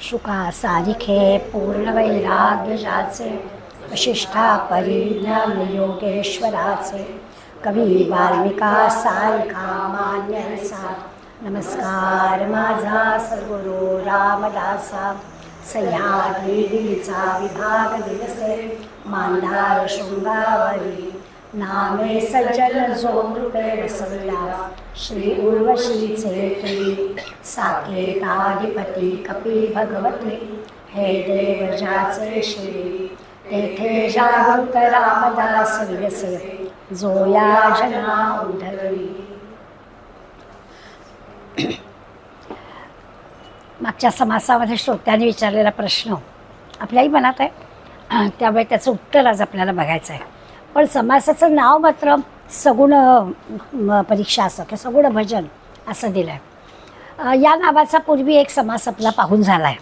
शुकासारिखे पूर्णवैराग्यजाचे वशिष्ठा परिज्ञान योगेश्वराचे कवी वाल्मिका सारिका मान्यसा नमस्कार माझा सद्गुरू रामदासा सह्याद्रीचा विभाग दिवसे मांदार शृंगावरी नामे सज्जन जो नृपे वसविला श्री उर्वशीचे तुरी साकेताधिपती कपी भगवती हे देव जाचे श्री तेथे जागृत रामदास विलसे जो या जना उद्धरली. मागच्या समासामध्ये श्रोत्यांनी विचारलेला प्रश्न आपल्याही मनात आहे, त्यामुळे त्याचं उत्तर आज आपल्याला बघायचं आहे. पण समासाचं नाव मात्र सगुण परीक्षा असं किंवा सगुण भजन असं दिलं आहे. या नावाचा पूर्वी एक समास आपला पाहून झाला आहे,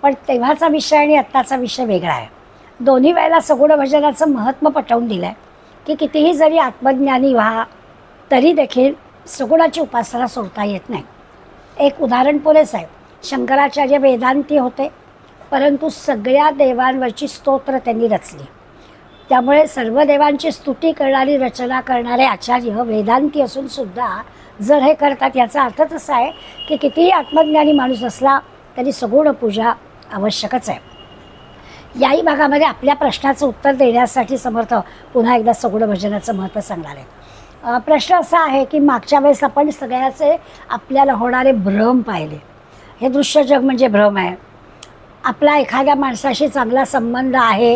पण तेव्हाचा विषय आणि आत्ताचा विषय वेगळा आहे. दोन्ही वेळेला सगुण भजनाचं महत्त्व पटवून दिलं आहे की कितीही जरी आत्मज्ञानी व्हा तरी देखील सगुणाची उपासना सोडता येत नाही. एक उदाहरण पुरेच आहे. शंकराचार्य वेदांती होते, परंतु सगळ्या देवांवरची स्तोत्र त्यांनी रचली. त्यामुळे सर्व देवांची स्तुती करणारी रचना करणारे आचार्य वेदांती असून सुद्धा जर हे करतात याचा अर्थच असा आहे की कितीही आत्मज्ञानी माणूस असला तरी सगुण पूजा आवश्यकच आहे. याही भागामध्ये आपल्या प्रश्नाचं उत्तर देण्यासाठी समर्थ पुन्हा एकदा सगुण भजनाचं महत्त्व सांगणार आहे. प्रश्न असा आहे की मागच्या वेळेस आपण सगळ्याचे आपल्याला होणारे भ्रम पाहिले. हे दृश्य जग म्हणजे भ्रम आहे. आपला एखाद्या माणसाशी चांगला संबंध आहे,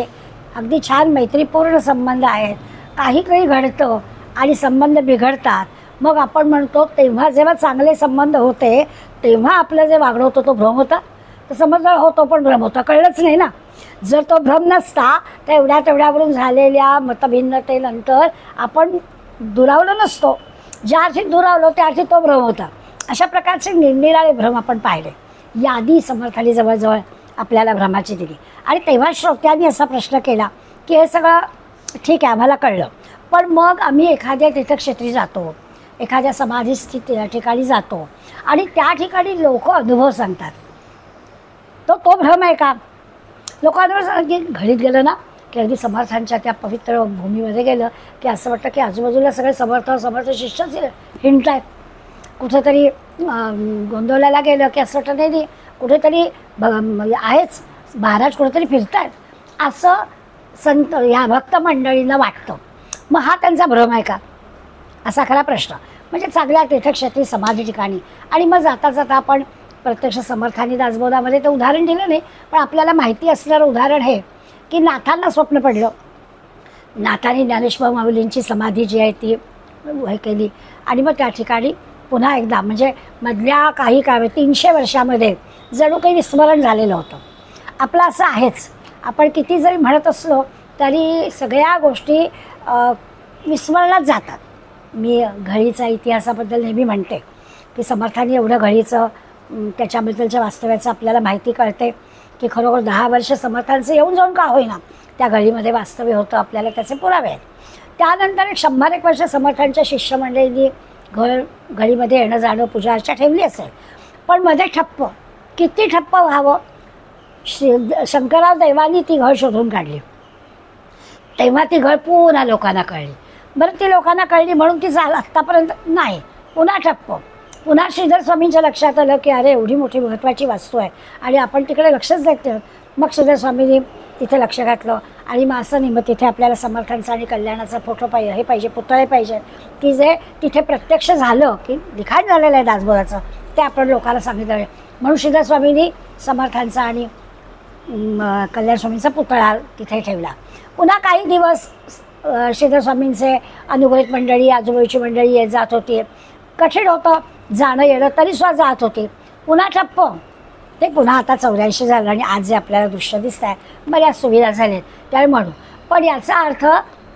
अगदी छान मैत्रीपूर्ण संबंध आहेत, काही काही घडतं आणि संबंध बिघडतात. मग आपण म्हणतो तेव्हा जेव्हा चांगले संबंध होते तेव्हा आपलं जे वागणं होतं तो भ्रम होता. तर समज होतो पण भ्रम होता, कळलंच नाही ना. जर तो भ्रम नसता तर एवढ्या तेवढ्यावरून झालेल्या मतभिन्नतेनंतर आपण दुरावलो नसतो. ज्या अर्थी दुरावलो त्या अर्थी तो भ्रम होता. अशा प्रकारचे निरनिराळे भ्रम आपण पाहिले. यादी समर्थांनी जवळजवळ आपल्याला भ्रमाची दिली. आणि तेव्हा श्रोत्यांनी असा प्रश्न केला की हे सगळं ठीक आहे, आम्हाला कळलं, पण मग आम्ही एखाद्या तीर्थक्षेत्री जातो, एखाद्या समाधीस्थित ठिकाणी जातो आणि त्या ठिकाणी लोक अनुभव सांगतात, तो भ्रम आहे का? लोक अनुभव सांगतात की घडीत गेलं ना की अगदी समर्थांच्या त्या पवित्र भूमीमध्ये गेलं की असं वाटतं की आजूबाजूला सगळे समर्थ शिष्यच हिंडत आहेत. कुठेतरी गोंधळाला गेलं की असं वाटतं नाही कुठेतरी आहेच महाराज कुठेतरी फिरत आहेत असं संत ह्या भक्त मंडळींना वाटतं. मग हा त्यांचा भ्रम आहे का असा खरा प्रश्न. म्हणजे चांगल्या तीर्थक्षेत्री समाधी ठिकाणी आणि मग जाता जाता आपण प्रत्यक्ष समर्थांनी दासबोधामध्ये ते उदाहरण दिलं नाही, पण आपल्याला माहिती असणारं उदाहरण हे की नाथांना स्वप्न पडलं. नाथांनी ज्ञानेश्वर माऊलींची समाधी जी आहे ती हे केली आणि मग त्या ठिकाणी पुन्हा एकदा म्हणजे मधल्या काही काळ 300 वर्षामध्ये जणू काही विस्मरण झालेलं होतं. आपलं असं आहेच, आपण किती जरी म्हणत असलो तरी सगळ्या गोष्टी विस्मरणात जातात. मी घळीचा इतिहासाबद्दल नेहमी म्हणते की समर्थांनी एवढं घळीचं त्याच्याबद्दलच्या वास्तव्याचं आपल्याला माहिती कळते की खरोखर 10 वर्ष समर्थांचं येऊन जाऊन का होईना त्या घळीमध्ये वास्तव्य होतं, आपल्याला त्याचे पुरावे आहेत. त्यानंतर 100 वर्ष समर्थांच्या शिष्यमंडळींनी घळीमध्ये येणं जाणं पूजा अर्चा ठेवली असेल, पण मध्ये ठप्प. किती ठप्प व्हावं? शंकरराव देवानी ती घळ शोधून काढली. तेव्हा ती घळ पुन्हा लोकांना कळली. बरं ती लोकांना कळली म्हणून ती आत्तापर्यंत नाही, पुन्हा ठप्प. पुन्हा श्रीधर स्वामींच्या लक्षात आलं की अरे एवढी मोठी महत्त्वाची वास्तू आहे आणि आपण तिकडे लक्षच देत नाही. मग श्रीधर स्वामींनी तिथे लक्ष घातलं आणि मग असं नाही, मग तिथे आपल्याला समर्थांचा आणि कल्याणाचा फोटो पाहिजे, हे पाहिजे, पुतळे पाहिजे की जे तिथे प्रत्यक्ष झालं की लिखाण झालेलं आहे दासबोधाचं ते आपण लोकांना सांगितलं. म्हणून श्रीधर स्वामींनी समर्थांचा आणि कल्याण स्वामींचा पुतळा तिथे ठेवला. पुन्हा काही दिवस श्रीधर स्वामींचे अनुग्रहित मंडळी आजूबाजूची मंडळी येत जात होती. कठीण होतं जाणं येणं तरीसुद्धा जात होते. पुन्हा ठप्प. ते पुन्हा आता 84 झालं आणि आज जे आपल्याला दृश्य दिसत आहे बऱ्याच सुविधा झाल्यात त्यावेळी म्हणू. पण याचा अर्थ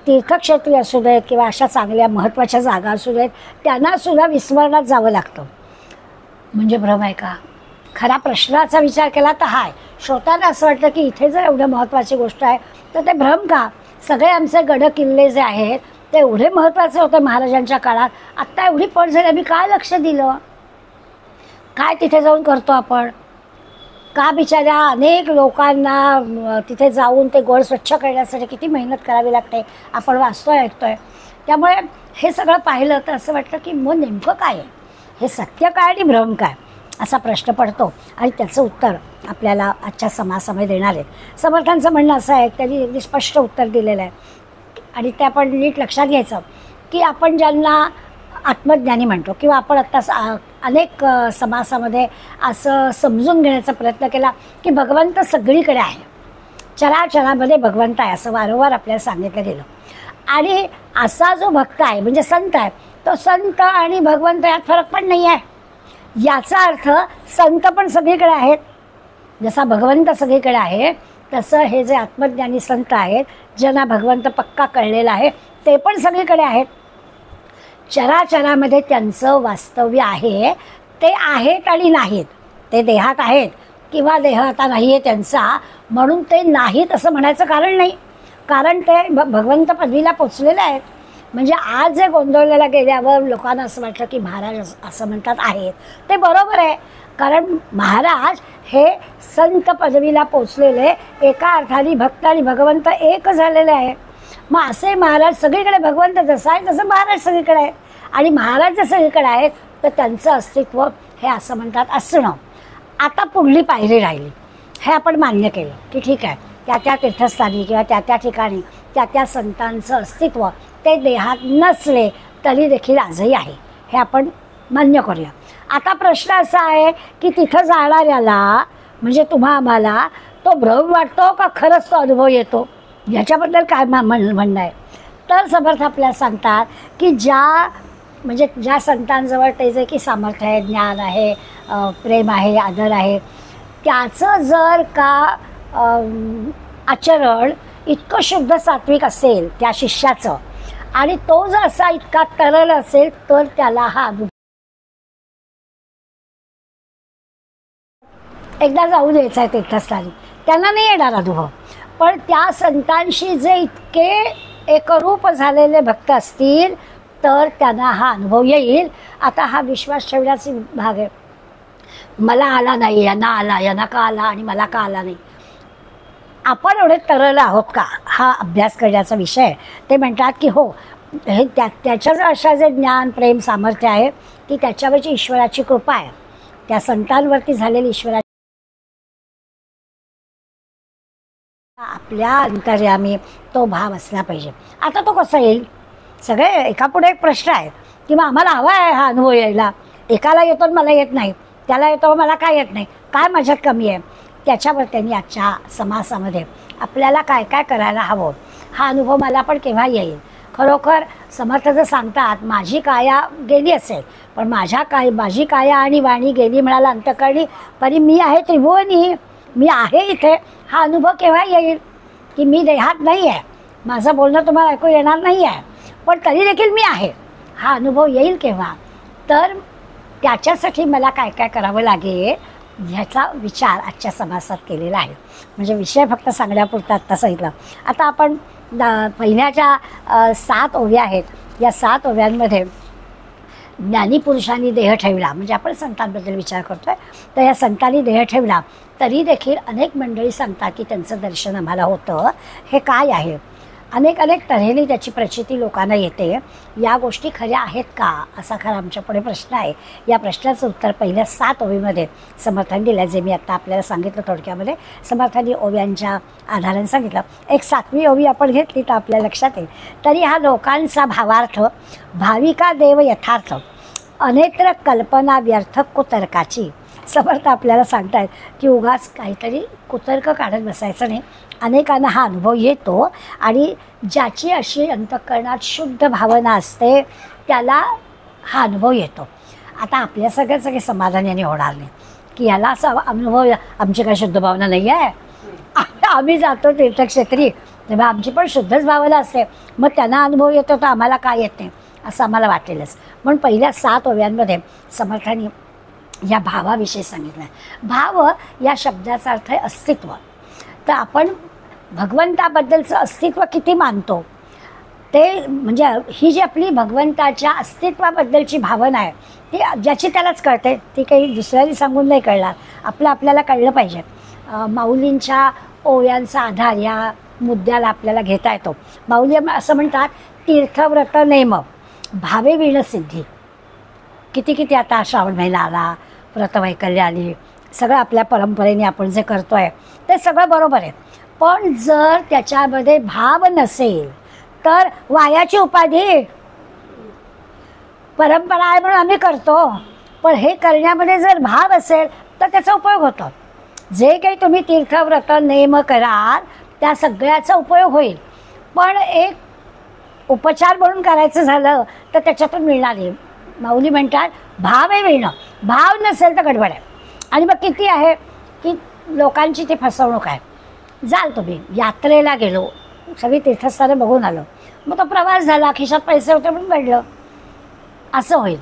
तीर्थक्षेत्री असू देत किंवा अशा चांगल्या महत्त्वाच्या जागा असू देत त्यांनासुद्धा विस्मरणात जावं लागतं. म्हणजे भ्रम आहे का? खरा प्रश्नाचा विचार केला तर हाय. श्रोत्यांना असं वाटतं की इथे जर एवढं महत्त्वाची गोष्ट आहे तर ते भ्रम का? सगळे आमचे गड किल्ले जे आहेत ते एवढे महत्त्वाचे होते महाराजांच्या काळात, आत्ता एवढी पट झाली, आम्ही काय लक्ष दिलं? काय तिथे जाऊन करतो आपण? का बिचाऱ्या अनेक लोकांना तिथे जाऊन ते गड स्वच्छ करण्यासाठी किती मेहनत करावी लागते, आपण वाचतोय ऐकतोय. त्यामुळे हे सगळं पाहिलं तर असं वाटतं की मग नेमकं काय आहे, हे सत्य काय आणि भ्रम काय, असा प्रश्न पडतो. आणि त्याचं उत्तर आपल्याला आजच्या समासामध्ये देणार आहेत. समर्थांचं म्हणणं असं आहे, त्यांनी अगदी स्पष्ट उत्तर दिलेलं आहे आणि ते आपण नीट लक्षात घ्यायचं की आपण ज्यांना आत्मज्ञानी म्हणतो किंवा आपण आत्ता अनेक समासामध्ये असं समजून घेण्याचा प्रयत्न केला की भगवंत सगळीकडे आहे, चराचरामध्ये भगवंत आहे असं वारंवार आपल्याला सांगितलं गेलं. आणि असा जो भक्त आहे म्हणजे संत आहे, तो संत आणि भगवंत यात फरक पण नाही आहे. याचा अर्थ संत पण सगळीकडे आहेत, जसा भगवंत सगळीकडे आहे तसं हे जे आत्मज्ञानी संत आहेत, ज्यांना भगवंत पक्का कळलेला आहे, ते पण सगळीकडे आहेत. चराचरामध्ये त्यांचं वास्तव्य आहे. ते आहेत आणि नाहीत, ते देहात आहेत किंवा देह आता नाही आहे त्यांचा म्हणून ते नाहीत असं म्हणायचं कारण नाही. कारण ते भगवंत पदवीला पोचलेले आहेत. म्हणजे आज जे गोंधळलेला गेल्यावर लोकांना असं वाटलं की महाराज असं म्हणतात आहेत, ते बरोबर आहे. कारण महाराज हे संत पदवीला पोचलेले, एका अर्थाने भक्त आणि भगवंत एक झालेले आहे. मग असे महाराज सगळीकडे, भगवंत जसा आहे तसं महाराज सगळीकडे आहे. आणि महाराज जर सगळीकडे आहेत तर त्यांचं अस्तित्व हे असं म्हणतात असणं. आता पुढली पायरी राहिली, हे आपण मान्य केलं की ठीक आहे, त्या त्या तीर्थस्थानी किंवा त्या त्या ठिकाणी त्या त्या संतांचं अस्तित्व ते देहात नसले तरी देखील आजही आहे, हे आपण मान्य करूया. आता प्रश्न असा आहे की तिथं जाणाऱ्याला म्हणजे तुम्हा आम्हाला तो भ्रम वाटतो का खरंच तो अनुभव येतो, ह्याच्याबद्दल काय म्हणणं आहे. तर समर्थ आपल्याला सांगतात की ज्या संतांजवळ ते जे की सामर्थ्य आहे, ज्ञान आहे, प्रेम आहे, आदर आहे, त्याचं जर का आचरण इतकं शुद्ध सात्विक असेल त्या शिष्याचं आणि तो जर असा इतका तरल असेल तर त्याला हा अनुभव एकदा जाऊ द्यायचा आहे तीर्थस्थानी, त्यांना नाही येणार अनुभव. पण त्या संतांशी जे इतके एकरूप झालेले भक्त असतील तर त्यांना हा अनुभव येईल. आता हा विश्वास ठेवण्याचा भाग आहे. मला आला नाही, यांना आला, यांना का आला आणि मला का आला नाही, आपण एवढे तरल आहोत का, हा अभ्यास करण्याचा विषय आहे. ते म्हणतात की हो, हे त्याच्याच अशा जे ज्ञान प्रेम सामर्थ्य आहे की त्याच्यावरची ईश्वराची कृपा आहे, त्या संतांवरती झालेली ईश्वराची आपल्या अंतर्यामी तो भाव असला पाहिजे. आता तो कसा येईल, सगळे एकापुढे एक प्रश्न आहेत की मग आम्हाला हवा आहे हा अनुभव यायला, एकाला येतो मला येत नाही, त्याला येतो मला काय येत नाही, काय माझ्यात कमी आहे. त्याच्यावर त्यांनी आजच्या समासामध्ये आपल्याला काय काय करायला हवं, हा अनुभव मला पण केव्हा येईल. खरोखर समर्थ जर सांगतात माझी काया गेली असेल पण माझी काया आणि वाणी गेली म्हणाला अंतकरणी, परी मी आहे त्रिभुवनी, मी आहे इथे, हा अनुभव केव्हा येईल की मी देहात नाही आहे, माझं बोलणं तुम्हाला ऐकू येणार नाही आहे पण तरी देखील मी आहे, हा अनुभव येईल केव्हा. तर त्याच्यासाठी मला काय काय करावं लागेल ह्याचा विचार आजच्या समासात केलेला आहे. म्हणजे विषय फक्त सांगण्यापुरता आत्ता सांगितलं. आता आपण पहिल्याच्या 7 ओव्या आहेत, या 7 ओव्यांमध्ये ज्ञानीपुरुषांनी देह ठेवला, म्हणजे आपण संतांबद्दल विचार करतोय तर या संतांनी देह ठेवला तरी देखील अनेक मंडळी सांगतात की त्यांचं दर्शन आम्हाला होतं. हे काय आहे, अनेक तऱ्हेने त्याची प्रचिती लोकांना येते. या गोष्टी खऱ्या आहेत का, असा खरा आमच्यापुढे प्रश्न आहे. या प्रश्नाचं उत्तर पहिल्या 7 ओवीमध्ये समर्थांनी दिलं, जे मी आत्ता आपल्याला सांगितलं थोडक्यामध्ये. समर्थांनी ओव्यांच्या आधाराने सांगितलं. एक 7वी ओवी आपण घेतली तर आपल्या लक्षात येईल. तरी हा लोकांचा भावार्थ, भाविका देव यथार्थ, अनेत्र कल्पना व्यर्थ कुतर्काची. समर्थ आपल्याला सांगतायत की उगाच काहीतरी कुतर्क काढत बसायचं नाही. अनेकांना हा अनुभव येतो आणि ज्याची अशी अंतःकरणात शुद्ध भावना असते त्याला हा अनुभव येतो. आता आपल्या सगळे समाधान याने होणार नाही की याला असा अनुभव, आमची काय शुद्ध भावना नाही आहे, आम्ही जातो तीर्थक्षेत्री तेव्हा आमची पण शुद्धच भावना असते, मग त्यांना अनुभव येतो तर आम्हाला काय येत नाही असं आम्हाला वाटेलच. म्हणून पहिल्या 7 ओव्यांमध्ये समर्थांनी या भावाविषयी सांगितलं आहे. भाव या शब्दाचा अर्थ आहे अस्तित्व. तर आपण भगवंताबद्दलचं अस्तित्व किती मानतो ते, म्हणजे ही जी आपली भगवंताच्या अस्तित्वाबद्दलची भावना आहे ती ज्याची त्यालाच कळते, ती काही दुसऱ्याने सांगून नाही कळणार. आपल्याला कळलं पाहिजे. माऊलींच्या ओव्यांचा आधार या मुद्द्याला आपल्याला घेता येतो. माऊली असं म्हणतात, तीर्थव्रत नेम भावे विण सिद्धी. किती किती आता श्रावण महिना आला, व्रतवैकल्य आली, सगळं आपल्या परंपरेने आपण जे करतो आहे ते सगळं बरोबर आहे. पण जर त्याच्यामध्ये भाव नसेल तर वायाची उपाधी. परंपरा आहे म्हणून आम्ही करतो, पण हे करण्यामध्ये जर भाव असेल तर त्याचा उपयोग होतो. जे काही तुम्ही तीर्थव्रत नेम कराल त्या सगळ्याचा उपयोग होईल, पण एक उपचार म्हणून करायचं झालं तर त्याच्यातून मिळणार नाही. माऊली म्हणतात भाव आहे मिळणं, भाव नसेल तर गडबड आहे. आणि मग किती आहे की लोकांची ती फसवणूक आहे. जाल तुम्ही यात्रेला गेलो, सगळी तीर्थस्थाने बघून आलो, मग तो प्रवास झाला, खिशात पैसे होते म्हणून घडलं, असं होईल.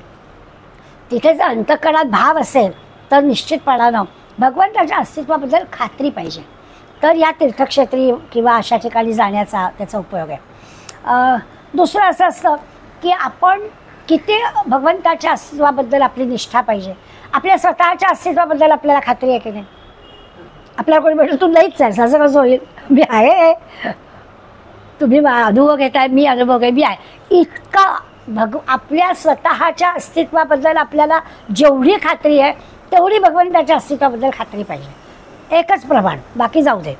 तिथे जर अंतःकरणात भाव असेल तर निश्चितपणानं भगवंताच्या अस्तित्वाबद्दल खात्री पाहिजे, तर या तीर्थक्षेत्री किंवा अशा ठिकाणी जाण्याचा त्याचा उपयोग आहे. दुसरं असं असतं की आपण किती भगवंताच्या अस्तित्वाबद्दल आपली निष्ठा पाहिजे. आपल्या स्वतःच्या अस्तित्वाबद्दल आपल्याला खात्री आहे की नाही. आपल्याला कोणी म्हटलं तू नाहीच आहे, असं कसं होईल, मी आहे, तुम्ही अनुभव घेताय, मी अनुभव घे, मी आहे, इतका आपल्या स्वतःच्या अस्तित्वाबद्दल आपल्याला जेवढी खात्री आहे तेवढी भगवंताच्या अस्तित्वाबद्दल खात्री पाहिजे. एकच प्रमाण, बाकी जाऊ दे.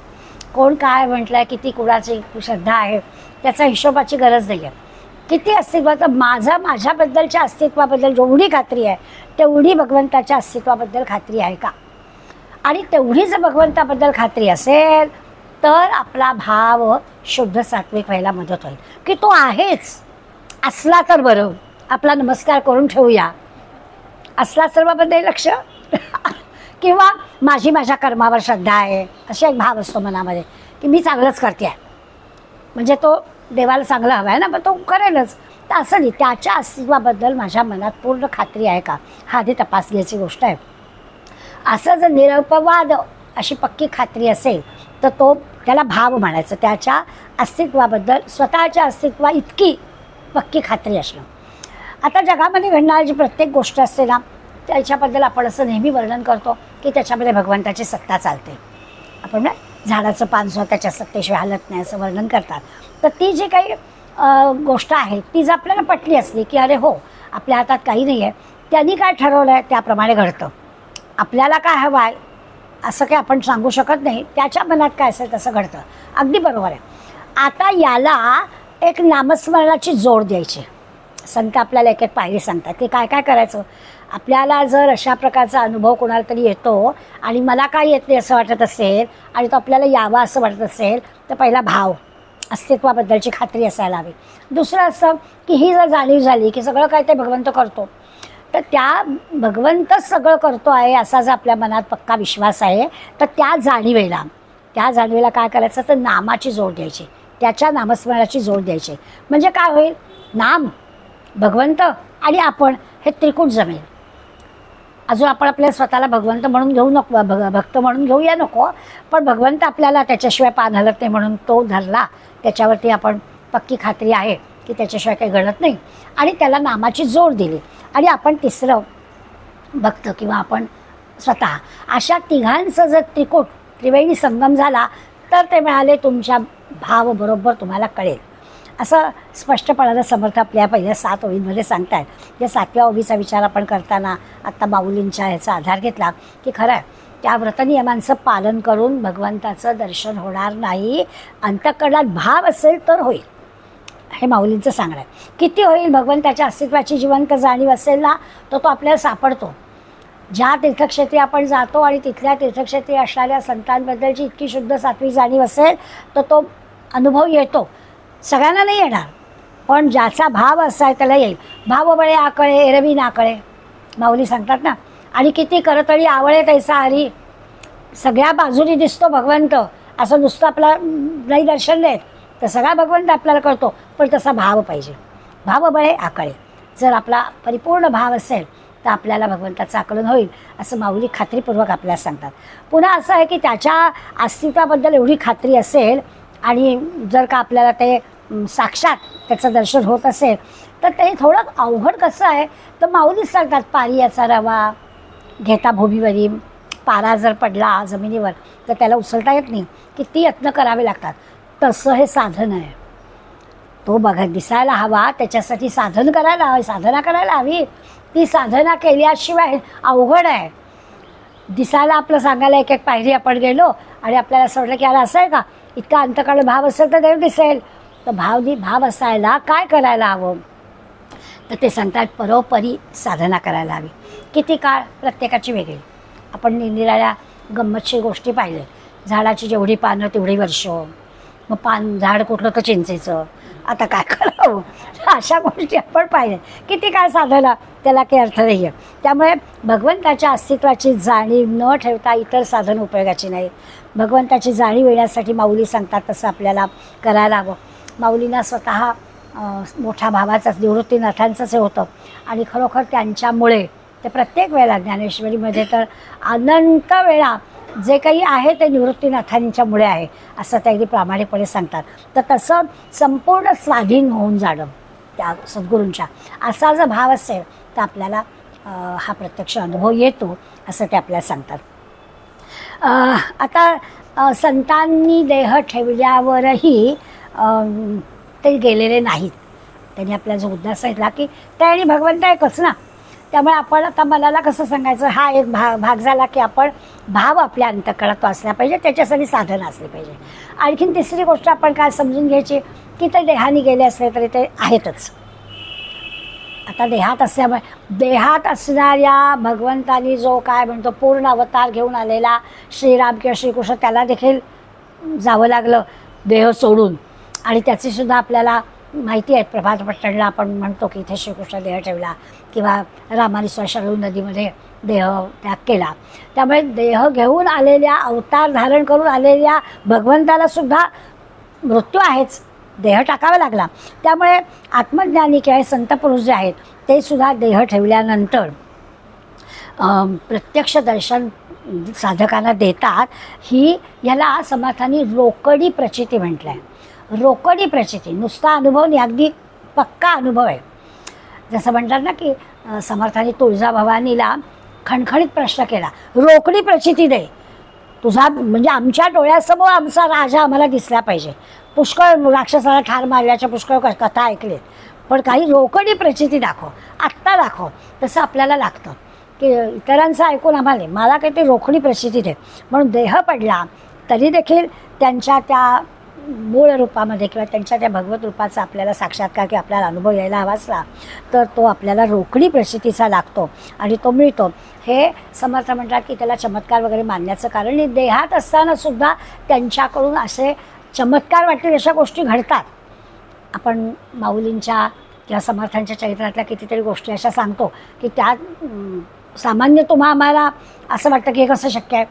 कोण काय म्हटलं आहे, किती कुणाची श्रद्धा आहे, त्याचा हिशोबाची गरज नाही आहे. किती अस्तित्वाचं माझ्याबद्दलच्या अस्तित्वाबद्दल जेवढी खात्री आहे तेवढी भगवंताच्या अस्तित्वाबद्दल खात्री आहे का. आणि तेवढी जर भगवंताबद्दल खात्री असेल तर आपला भाव शुद्ध सात्विक व्हायला मदत होईल. की तो आहेच, असला तर बरं, आपला नमस्कार करून ठेवूया, असला सर्वाबद्दल लक्ष किंवा माझ्या कर्मावर श्रद्धा आहे, असा एक भाव असतो मनामध्ये की मी चांगलंच करते आहे, म्हणजे तो देवाला चांगला हवा आहे ना, मग तो करेलच. तर असं नाही, त्याच्या अस्तित्वाबद्दल माझ्या मनात पूर्ण खात्री आहे का, हा आधी तपास घ्यायची गोष्ट आहे. असं जर निरपवाद अशी पक्की खात्री असेल तर तो त्याला भाव म्हणायचं. त्याच्या अस्तित्वाबद्दल स्वतःच्या अस्तित्वा इतकी पक्की खात्री असणं. आता जगामध्ये घडणारी जी प्रत्येक गोष्ट असते ना त्याच्याबद्दल आपण असं नेहमी वर्णन करतो की त्याच्यामध्ये भगवंताची सत्ता चालते. आपण ना झाडाचं पान सुद्धा त्याच्या सत्तेशिवाय हालत नाही असं वर्णन करतात. तर ती जी काही गोष्ट आहे ती जर आपल्याला पटली असली की अरे हो, आपल्या हातात काही नाही आहे, त्यांनी काय ठरवलं आहे त्याप्रमाणे घडतं, आपल्याला काय हवं आहे असं काही आपण सांगू शकत नाही, त्याच्या मनात काय असेल तसं घडतं, अगदी बरोबर आहे. आता याला एक नामस्मरणाची जोड द्यायची. संत आपल्याला एक एक पायरी सांगतात की काय काय करायचं. आपल्याला जर अशा प्रकारचा अनुभव कोणाला तरी येतो आणि मला काय येत नाही असं वाटत असेल आणि तो आपल्याला यावा असं वाटत असेल तर पहिला भाव, अस्तित्वाबद्दलची खात्री असायला हवी. दुसरं असं की ही जर जाणीव झाली की सगळं काय ते भगवंत करतो, तर त्या भगवंतच सगळं करतो आहे असा जर आपल्या मनात पक्का विश्वास आहे तर त्या जाणीवेला काय करायचं तर नामाची जोड द्यायची, त्याच्या नामस्मरणाची जोड द्यायची. म्हणजे काय होईल, नाम, भगवंत आणि आपण हे त्रिकूट जमेल. अजून आपण आपल्या स्वतःला भगवंत म्हणून घेऊ नको, भक्त म्हणून घेऊया नको, पण भगवंत आपल्याला त्याच्याशिवाय पान हलत नाही म्हणून तो धरला, त्याच्यावरती आपण पक्की खात्री आहे की त्याच्याशिवाय काही घडत नाही आणि त्याला नामाची जोड दिली. आणि आपण तिसरं भक्त किंवा आपण स्वतः, अशा तिघांचं जर त्रिवेणी संगम झाला तर ते म्हणाले तुमच्या भाव बरोबर तुम्हाला कळेल. असं स्पष्टपणानं समर्थ आपल्या पहिल्या 7 ओळींमध्ये सांगतात. या 7व्या ओळीचा विचार आपण करताना आत्ता माऊलींच्या ह्याचा आधार घेतला की खरं आहे, त्या व्रतनियमांचं पालन करून भगवंताचं दर्शन होणार नाही, अंतःकरणात भाव असेल तर होईल, हे माऊलींचं सांगणं आहे. किती होईल, भगवंताच्या अस्तित्वाची जिवंत जाणीव असेल ना तर तो आपल्याला सापडतो. ज्या तीर्थक्षेत्री आपण जातो आणि तिथल्या तीर्थक्षेत्री असणाऱ्या संतांबद्दलची इतकी शुद्ध सात्विक जाणीव असेल तर तो अनुभव येतो. सगळ्यांना नाही येणार, पण ज्याचा भाव असा आहे त्याला येईल. भाव बळे आकळे एरवी नाकळे, माऊली सांगतात ना. आणि किती करतळी आवळे तैसा हरी, सगळ्या बाजूनी दिसतो भगवंत, असं नुसतं आपला नाही दर्शन देत, तर सगळा भगवंत आपल्याला कळतो, पण तसा भाव पाहिजे. भाव बळे आकळे, जर आपला परिपूर्ण भाव असेल तर आपल्याला भगवंताचं आकलन होईल, असं माऊली खात्रीपूर्वक आपल्याला सांगतात. पुन्हा असं आहे की त्याच्या अस्तित्वाबद्दल एवढी खात्री असेल आणि जर का आपल्याला ते साक्षात त्याचं दर्शन होत असेल तर ते थोडं अवघड कसं आहे तर माऊलीच सांगतात, पारियाचा रवा घेता भूमीवरी पारा जर पडला जमिनीवर तर त्याला उचलता येत नाही, किती यत्न करावे लागतात. तसं हे साधन आहे. तो बघा दिसायला हवा, त्याच्यासाठी साधन करायला हवं, साधना करायला हवी. ती साधना केल्याशिवाय अवघड आहे. दिसायला आपलं सांगायला एक एक पायरी आपण गेलो आणि आपल्याला असं वाटलं की अरे असं आहे का, इतका अंतकाळ भाव असेल तर देव दिसेल. तर भाव असायला काय करायला हवं, तर ते सांगतात परोपरी साधना करायला हवी. किती काळ, प्रत्येकाची वेगळी. आपण निरनिराळ्या गंमतशीर गोष्टी पाहिल्या. झाडाची जेवढी पानं तेवढी वर्ष, मग झाड कुठलं तर चिंचेचं, आता काय करावं, अशा गोष्टी आपण पाहिल्या. किती काय साधना, त्याला काही अर्थ नाही आहे. त्यामुळे भगवंताच्या अस्तित्वाची जाणीव न ठेवता इतर साधन उपयोगाची नाही. भगवंताची जाणीव येण्यासाठी माऊली सांगतात तसं आपल्याला करायला हवं. माऊलींना स्वतः मोठ्या भावाचाच निवृत्तीनाथांचंच हे होतं आणि खरोखर त्यांच्यामुळे ते प्रत्येक वेळेला ज्ञानेश्वरीमध्ये तर अनंत वेळा जे काही आहे ते निवृत्तीनाथांच्यामुळे आहे असं त्या अगदी प्रामाणिकपणे सांगतात. तर तसं संपूर्ण स्वाधीन होऊन जाणं त्या सद्गुरूंच्या, असा जर भाव असेल तर आपल्याला हा प्रत्यक्ष अनुभव येतो असं ते आपल्याला सांगतात. आता संतांनी देह ठेवल्यावरही ते गेलेले नाहीत. त्यांनी आपल्याला जो मुद्दा सांगितला की त्या आणि भगवंत एकच ना. त्यामुळे आपण आता मनाला कसं सांगायचं, हा एक भाग झाला की आपण भाव आपल्या अंतःकरणात तो असला पाहिजे, त्याच्यासाठी साधन असले पाहिजे. आणखीन तिसरी गोष्ट आपण काय समजून घ्यायची की ते देहाने गेले असले तरी ते आहेतच. आता देहात असल्यामुळे देहात असणाऱ्या भगवंतानी जो काय म्हणतो पूर्ण अवतार घेऊन आलेला श्रीराम किंवा श्रीकृष्ण, त्याला देखील जावं लागलं देह सोडून. आणि त्याचीसुद्धा आपल्याला माहिती आहे. प्रभात पट्टणला आपण म्हणतो की इथे श्रीकृष्ण देह ठेवला किंवा रामाने शरयू नदीमध्ये देह त्याग केला. त्यामुळे देह घेऊन आलेल्या, अवतार धारण करून आलेल्या भगवंताला सुद्धा मृत्यू आहेच, देह टाकावा लागला. त्यामुळे आत्मज्ञानी किंवा संत पुरुष जे आहेत ते सुद्धा देह ठेवल्यानंतर प्रत्यक्ष दर्शन साधकांना देतात. याला समर्थांनी रोकडी प्रचिती म्हटलं आहे. रोकडी प्रचिती, नुसता अनुभव नाही, अगदी पक्का अनुभव आहे. जसं म्हणतात ना की समर्थांनी तुळजाभवानीला खणखणीत प्रश्न केला, रोकडी प्रचिती दे तुझा, म्हणजे आमच्या डोळ्यासमोर आमचा राजा आम्हाला दिसला पाहिजे. पुष्कळ राक्षसाला ठार मारल्याच्या पुष्कळ कथा ऐकलेत, पण काही रोकडी प्रचिती दाखव, आत्ता दाखव. तसं आपल्याला लागतं की इतरांचं ऐकून आम्हाला, मला काही ते रोकडी प्रचिती दे. म्हणून देह पडला तरी देखील त्यांच्या त्या मूळ रूपामध्ये किंवा त्यांच्या त्या भगवत रूपाचा आपल्याला साक्षात्कार किंवा आपल्याला अनुभव यायला हवा असला तर तो आपल्याला रोकडी प्रचितीचा लागतो आणि तो मिळतो. हे समर्थ म्हणतात की त्याला चमत्कार वगैरे मानण्याचं कारण देहात असतानासुद्धा त्यांच्याकडून असे चमत्कार वाटतील अशा गोष्टी घडतात. आपण माऊलींच्या किंवा समर्थांच्या चरित्रातल्या कितीतरी गोष्टी अशा सांगतो की त्यात सामान्य आम्हाला असं वाटतं की हे कसं शक्य आहे,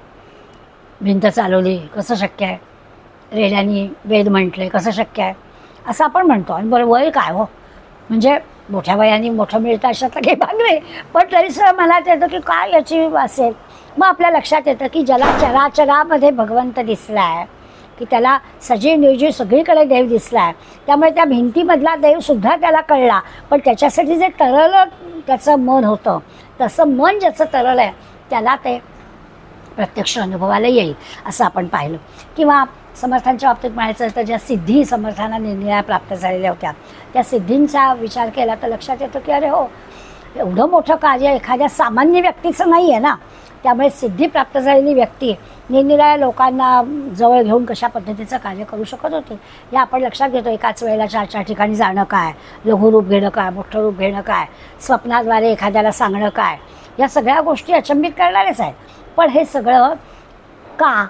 भिंत चालवली कसं शक्य आहे, रेड्यांनी वेद म्हटले कसं शक्य आहे, असं आपण म्हणतो. आणि बरं वय काय हो, म्हणजे मोठ्या वयाने मोठं मिळतं अशातलं काही भाग नाही, पण तरीसुद्धा मनात येतं की काय याची असेल. मग आपल्या लक्षात येतं की ज्याला चराचरामध्ये भगवंत दिसला आहे, की त्याला सजीव निर्जीव सगळीकडे देव दिसला आहे, त्यामुळे त्या भिंतीमधला देवसुद्धा त्याला कळला. पण त्याच्यासाठी जे तरलं त्याचं मन होतं, तसं मन ज्याचं तरलं आहे त्याला ते प्रत्यक्ष अनुभवाला येईल असं आपण पाहिलं. किंवा समर्थांच्या बाबतीत म्हणायचं तर ज्या सिद्धी समर्थांना निरनिराळ्या प्राप्त झालेल्या होत्या, त्या सिद्धींचा विचार केला तर लक्षात येतं की अरे हो, एवढं मोठं कार्य एखाद्या सामान्य व्यक्तीचं नाही आहे ना. त्यामुळे सिद्धी प्राप्त झालेली व्यक्ती निरनिराळ्या लोकांना जवळ घेऊन कशा पद्धतीचं कार्य करू शकत होते हे आपण लक्षात घेतो. एकाच वेळेला 4 ठिकाणी जाणं काय, लघुरूप घेणं काय, मोठं रूप घेणं काय, स्वप्नाद्वारे एखाद्याला सांगणं काय, या सगळ्या गोष्टी अचंबित करणारेच आहेत. पण हे सगळं का,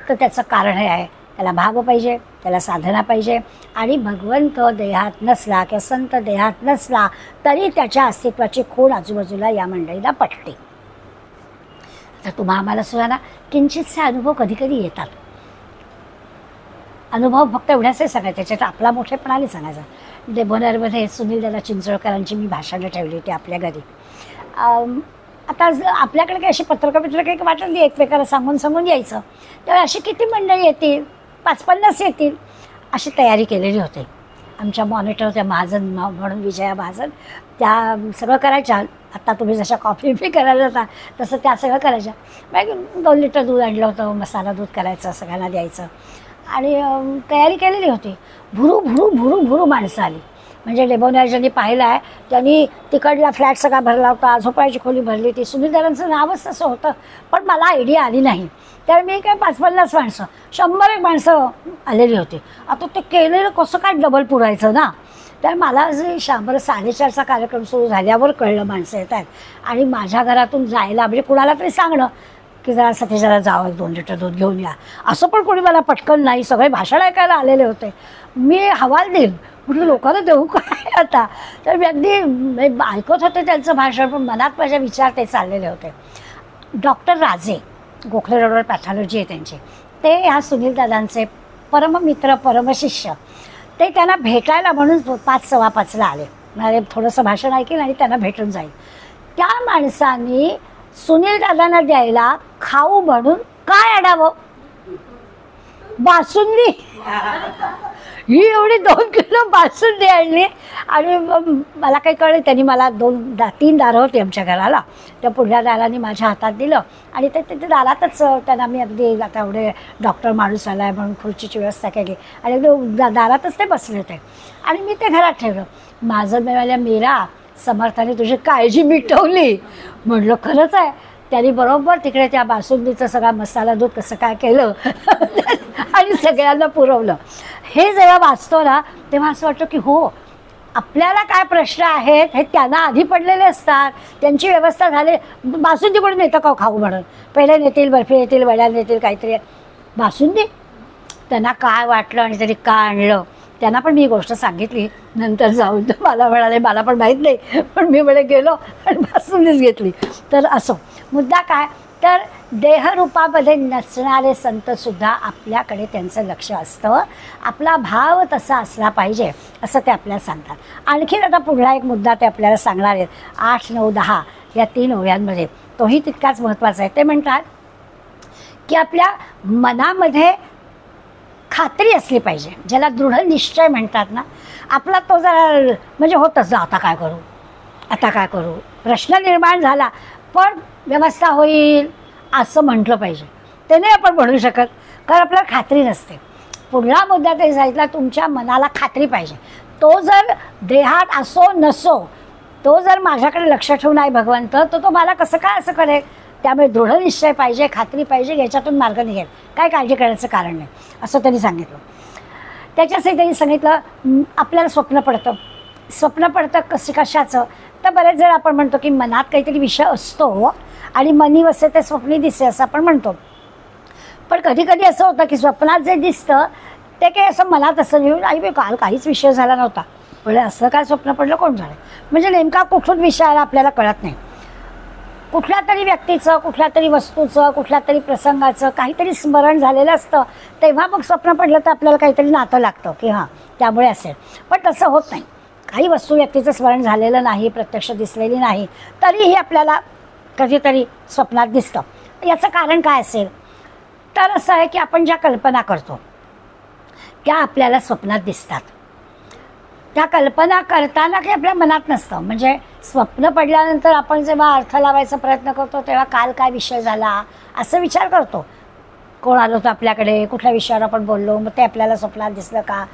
तर त्याचं कारण हे आहे, त्याला भाव पाहिजे, त्याला साधना पाहिजे. आणि भगवंत देहात नसला किंवा संत देहात नसला तरी त्याच्या अस्तित्वाची खूण आजूबाजूला या मंडळीला पटते. तर आम्हाला सुद्धा ना किंचितसे अनुभव कधी कधी येतात. अनुभव फक्त एवढ्याच सांगायचं, त्याच्यात आपला मोठेपणाने सांगायचा. डेबोनरमध्ये सुनील दादा चिंचोळकरांची मी भाषणं ठेवली होती आपल्या घरी. आता आपल्याकडे काही अशी पत्रकार काही वाटत नाही, एकमेकाला सांगून यायचं. त्यावेळी अशी किती मंडळी येतील, 50-50 येतील अशी तयारी केलेली होती. आमच्या मॉनिटर होत्या महाजन म्हणून, विजया महाजन, त्या सगळं करायच्या. आता तुम्ही जशा कॉफी बी करायला जाता तसं त्या सगळं करायच्या. मग 2 लिटर दूध आणलं होतं, मसाला दूध करायचं, सगळ्यांना द्यायचं आणि तयारी केलेली होती. भुरू भुरू भुरू भुरू माणसं आली. म्हणजे डेबोनेर ज्यांनी पाहिलं आहे त्यांनी तिकडला फ्लॅट सगळा भरला होता, झोपायची खोली भरली होती. सुनील दादांचं नावच तसं होतं, पण मला आयडिया आली नाही. तर मी काय 50-50 माणसं, 100 माणसं आलेली होती. आता ते केलेलं कसं काय डबल पुरायचं ना. तर मला जे 4:30चा कार्यक्रम सुरू झाल्यावर कळलं माणसं येत आहेत आणि माझ्या घरातून जायला म्हणजे कुणाला तरी सांगणं की जरा सतीशाला जावं 2 लिटर दूध घेऊन या, असं पण कोणी मला पटकन नाही. सगळे भाषण ऐकायला आलेले होते. मी हवाल देईल म्हणजे लोकांना देऊ काय आता. तर मी अगदी ऐकत होते त्यांचं भाषण, पण मनात माझ्या विचार ते चाललेले होते. डॉक्टर राजे, गोखले रोडवर पॅथॉलॉजी आहे त्यांची, ते ह्या सुनील दादांचे परममित्र परमशिष्य. ते त्यांना भेटायला म्हणून 5:15 आले. म्हणजे थोडंसं भाषण ऐकेल आणि त्यांना भेटून जाईल. त्या माणसांनी सुनील दादांना द्यायला खाऊ म्हणून काय आणावं, बासुंदी. ही एवढी 2 किलो बासुंदी आणली आणि मला काही कळलं. त्यांनी मला 3 दारं होती आमच्या घराला. त्या पुढल्या दाराने माझ्या हातात दिलं आणि ते तिथे दारातच त्यांना मी अगदी आता एवढे डॉक्टर माणूस आला आहे म्हणून खुर्चीची व्यवस्था केली आणि अगदी दारातच ते बसले होते आणि मी ते घरात ठेवलं. माझं मिळाल्या मीरा, समर्थाने तुझी काळजी मिटवली. म्हणलं खरंच आहे. त्यांनी बरोबर तिकडे त्या बासुंदीचं सगळा मसाला दूध कसं काय केलं आणि सगळ्यांना पुरवलं. हे जेव्हा वाचतो ना तेव्हा असं वाटतं की हो, आपल्याला काय प्रश्न आहेत हे त्यांना आधी पडलेले असतात. त्यांची व्यवस्था झाली. बासुंदी कोणी नेतं का खाऊ म्हणून, पहिले नेतील बर्फी नेतील, वड्या नेतील, काहीतरी. बासुंदी त्यांना काय वाटलं आणि त्यांनी का आणलं त्यांना पण मी गोष्ट सांगितली नंतर जाऊन. तर मला म्हणाले मला पण माहीत नाही, पण मी म्हणे गेलो आणि बासुंदीच घेतली. तर असो, मुद्दा काय तर देहरूपामध्ये नसणारे संतसुद्धा आपल्याकडे त्यांचं लक्ष असतं. आपला भाव तसा असला पाहिजे असं ते आपल्याला सांगतात. आणखीन आता पुढला एक मुद्दा ते आपल्याला सांगणार आहेत 8, 9, 10 या 3 ओव्यांमध्ये. तोही तितकाच महत्त्वाचा आहे. ते म्हणतात की आपल्या मनामध्ये खात्री असली पाहिजे, ज्याला दृढ निश्चय म्हणतात ना. आपला तो जरा म्हणजे होतच, आता काय करू, आता काय करू, प्रश्न निर्माण झाला पण व्यवस्था होईल असं म्हटलं पाहिजे. ते नाही आपण म्हणू शकत, कारण आपल्याला खात्री नसते. पुढला मुद्दा ते सांगितला, तुमच्या मनाला खात्री पाहिजे. तो जर देहात असो नसो, तो जर माझ्याकडे लक्ष ठेवून आहे भगवंत, तर तो मला कसं काय असं करेल. त्यामुळे दृढ निश्चय पाहिजे, खात्री पाहिजे, याच्यातून मार्ग निघेल, काय काळजी करायचं कारण नाही असं त्यांनी सांगितलं. त्याच्यासाठी त्यांनी सांगितलं आपल्याला स्वप्न पडतं कशाचं. तर बरेच जण आपण म्हणतो की मनात काहीतरी विषय असतो आणि मनी वसे ते स्वप्नी दिसे असं आपण म्हणतो. पण कधी कधी असं होतं की स्वप्नात जे दिसतं ते काही असं मनात असं लिहून आई काल काहीच विषय झाला नव्हता, पण असं काय स्वप्न पडलं कोण झालं. म्हणजे नेमका कुठून विषय आला आपल्याला कळत नाही. कुठल्या तरी व्यक्तीचं, कुठल्या तरी वस्तूचं, कुठल्या तरी प्रसंगाचं काहीतरी स्मरण झालेलं असतं, तेव्हा मग स्वप्न पडलं तर आपल्याला काहीतरी नातं लागतं की हां त्यामुळे असेल. पण तसं होत नाही. काही वस्तू व्यक्तीचं स्मरण झालेलं नाही, प्रत्यक्ष दिसलेली नाही, तरीही आपल्याला कधीतरी स्वप्नात दिसतं. याचं कारण काय असेल तर असं आहे की आपण ज्या कल्पना करतो त्या आपल्याला स्वप्नात दिसतात. त्या कल्पना करताना काही आपल्या मनात नसतं. म्हणजे स्वप्न पडल्यानंतर आपण जेव्हा अर्थ लावायचा प्रयत्न करतो तेव्हा काल काय विषय झाला असं विचार करतो. कोण आलं होतं आपल्याकडे, कुठल्या विषयावर आपण बोललो, मग ते आपल्याला स्वप्नात दिसलं का.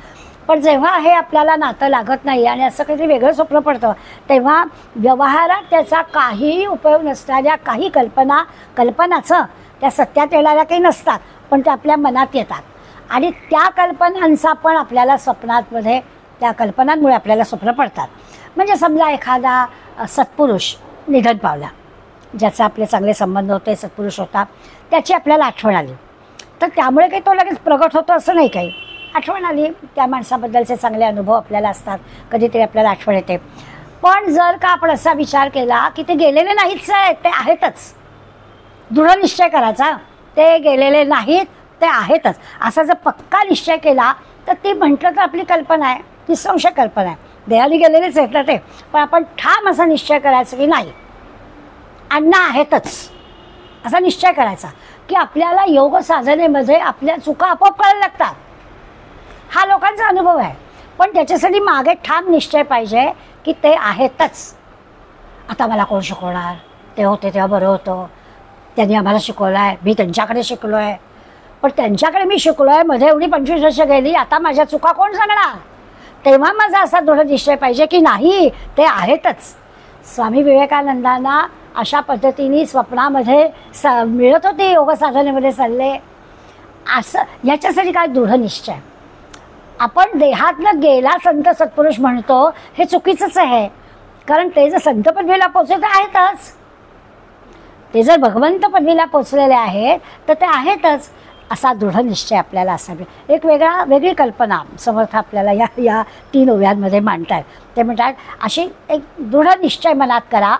पण जेव्हा हे आपल्याला नातं लागत नाही आणि असं काहीतरी वेगळं स्वप्न पडतं तेव्हा व्यवहारात त्याचा काहीही उपयोग नसणाऱ्या काही कल्पनाचं त्या सत्यात येणाऱ्या काही नसतात, पण त्या आपल्या मनात येतात आणि त्या कल्पनांचा पण आपल्याला स्वप्नांमध्ये त्या कल्पनांमुळे आपल्याला स्वप्न पडतात. म्हणजे समजा एखादा सत्पुरुष निधन पावला, ज्याचा आपले चांगले संबंध होते, सत्पुरुष होता, त्याची आपल्याला आठवण आली, तर त्यामुळे काही तो लगेच प्रगट होतो असं नाही. काही आठवण आली, त्या माणसाबद्दलचे चांगले अनुभव आपल्याला असतात, कधीतरी आपल्याला आठवण येते. पण जर का आपण असा विचार केला की ते गेलेले नाहीच आहेत, ते आहेतच, दृढ निश्चय करायचा, ते गेलेले नाहीत, ते आहेतच असा जर पक्का निश्चय केला तर ती म्हटलं तर आपली कल्पना आहे, निसंशय कल्पना आहे, देहाली गेलेलेच आहेत ना ते. पण आपण ठाम असा निश्चय करायचा की नाही, अण्णा आहेतच असा निश्चय करायचा की आपल्याला योग साधनेमध्ये आपल्या चुका आपोआप कळायला लागतात. हा लोकांचा अनुभव आहे. पण त्याच्यासाठी मागे ठाम निश्चय पाहिजे की ते आहेतच. आता मला कोण शिकवणार, ते होते तेव्हा बरं होतं, त्यांनी आम्हाला शिकवलं आहे, मी त्यांच्याकडे शिकलो आहे, पण त्यांच्याकडे मी शिकलो आहे, मध्ये एवढी 25 वर्ष गेली, आता माझ्या चुका कोण सांगणार. तेव्हा माझा असा दृढ निश्चय पाहिजे की नाही, ते आहेतच. स्वामी विवेकानंदांना अशा पद्धतीने स्वप्नामध्ये मिळत होते योग साधनेमध्ये सल्ले. असं याच्यासाठी काय दृढ निश्चय. आपण देहातनं गेला संत सत्पुरुष म्हणतो हे चुकीचंच आहे. कारण ते जर संत पदवीला पोचले तर आहेतच, ते जर भगवंत पदवीला पोचलेले आहेत तर ते आहेतच. असा दृढ निश्चय आपल्याला असावे. एक वेगळी कल्पना समर्थ आपल्याला या 3 ओव्यांमध्ये मांडतात. ते म्हणतात अशी एक दृढ निश्चय मनात करा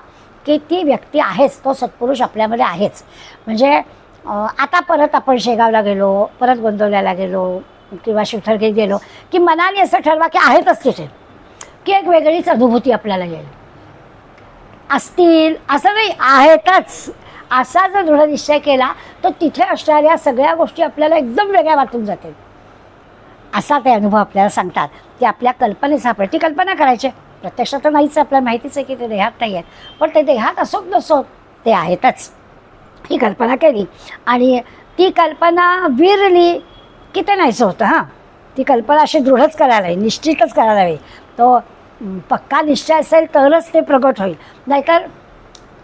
की ती व्यक्ती आहेच, तो सत्पुरुष आपल्यामध्ये आहेच. म्हणजे आता परत आपण शेगावला गेलो, परत गोंदवल्याला गेलो किंवा शिवथरगीत गेलो की मनाने असं ठरवा की आहेतच तिथे, की एक वेगळीच अनुभूती आपल्याला येईल. असतील असं नाही, आहेतच असा जर दृढ निश्चय केला तर तिथे असणाऱ्या सगळ्या गोष्टी आपल्याला एकदम वेगळ्या वाटून जातील. असा ते अनुभव आपल्याला सांगतात की आपल्या कल्पनेचा आपण ती कल्पना करायची. प्रत्यक्षात तर नाहीच, आपल्याला माहितीच आहे की ते देहात नाही आहेत, पण ते देहात असोत नसोत ते आहेतच. ही कल्पना केली आणि ती कल्पना विरली की ते नाहीच होतं. हां, ती कल्पना अशी दृढच करायला हवी, निश्चितच करायला हवी. तो पक्का निश्चय असेल तरच ते प्रगट होईल. नाहीतर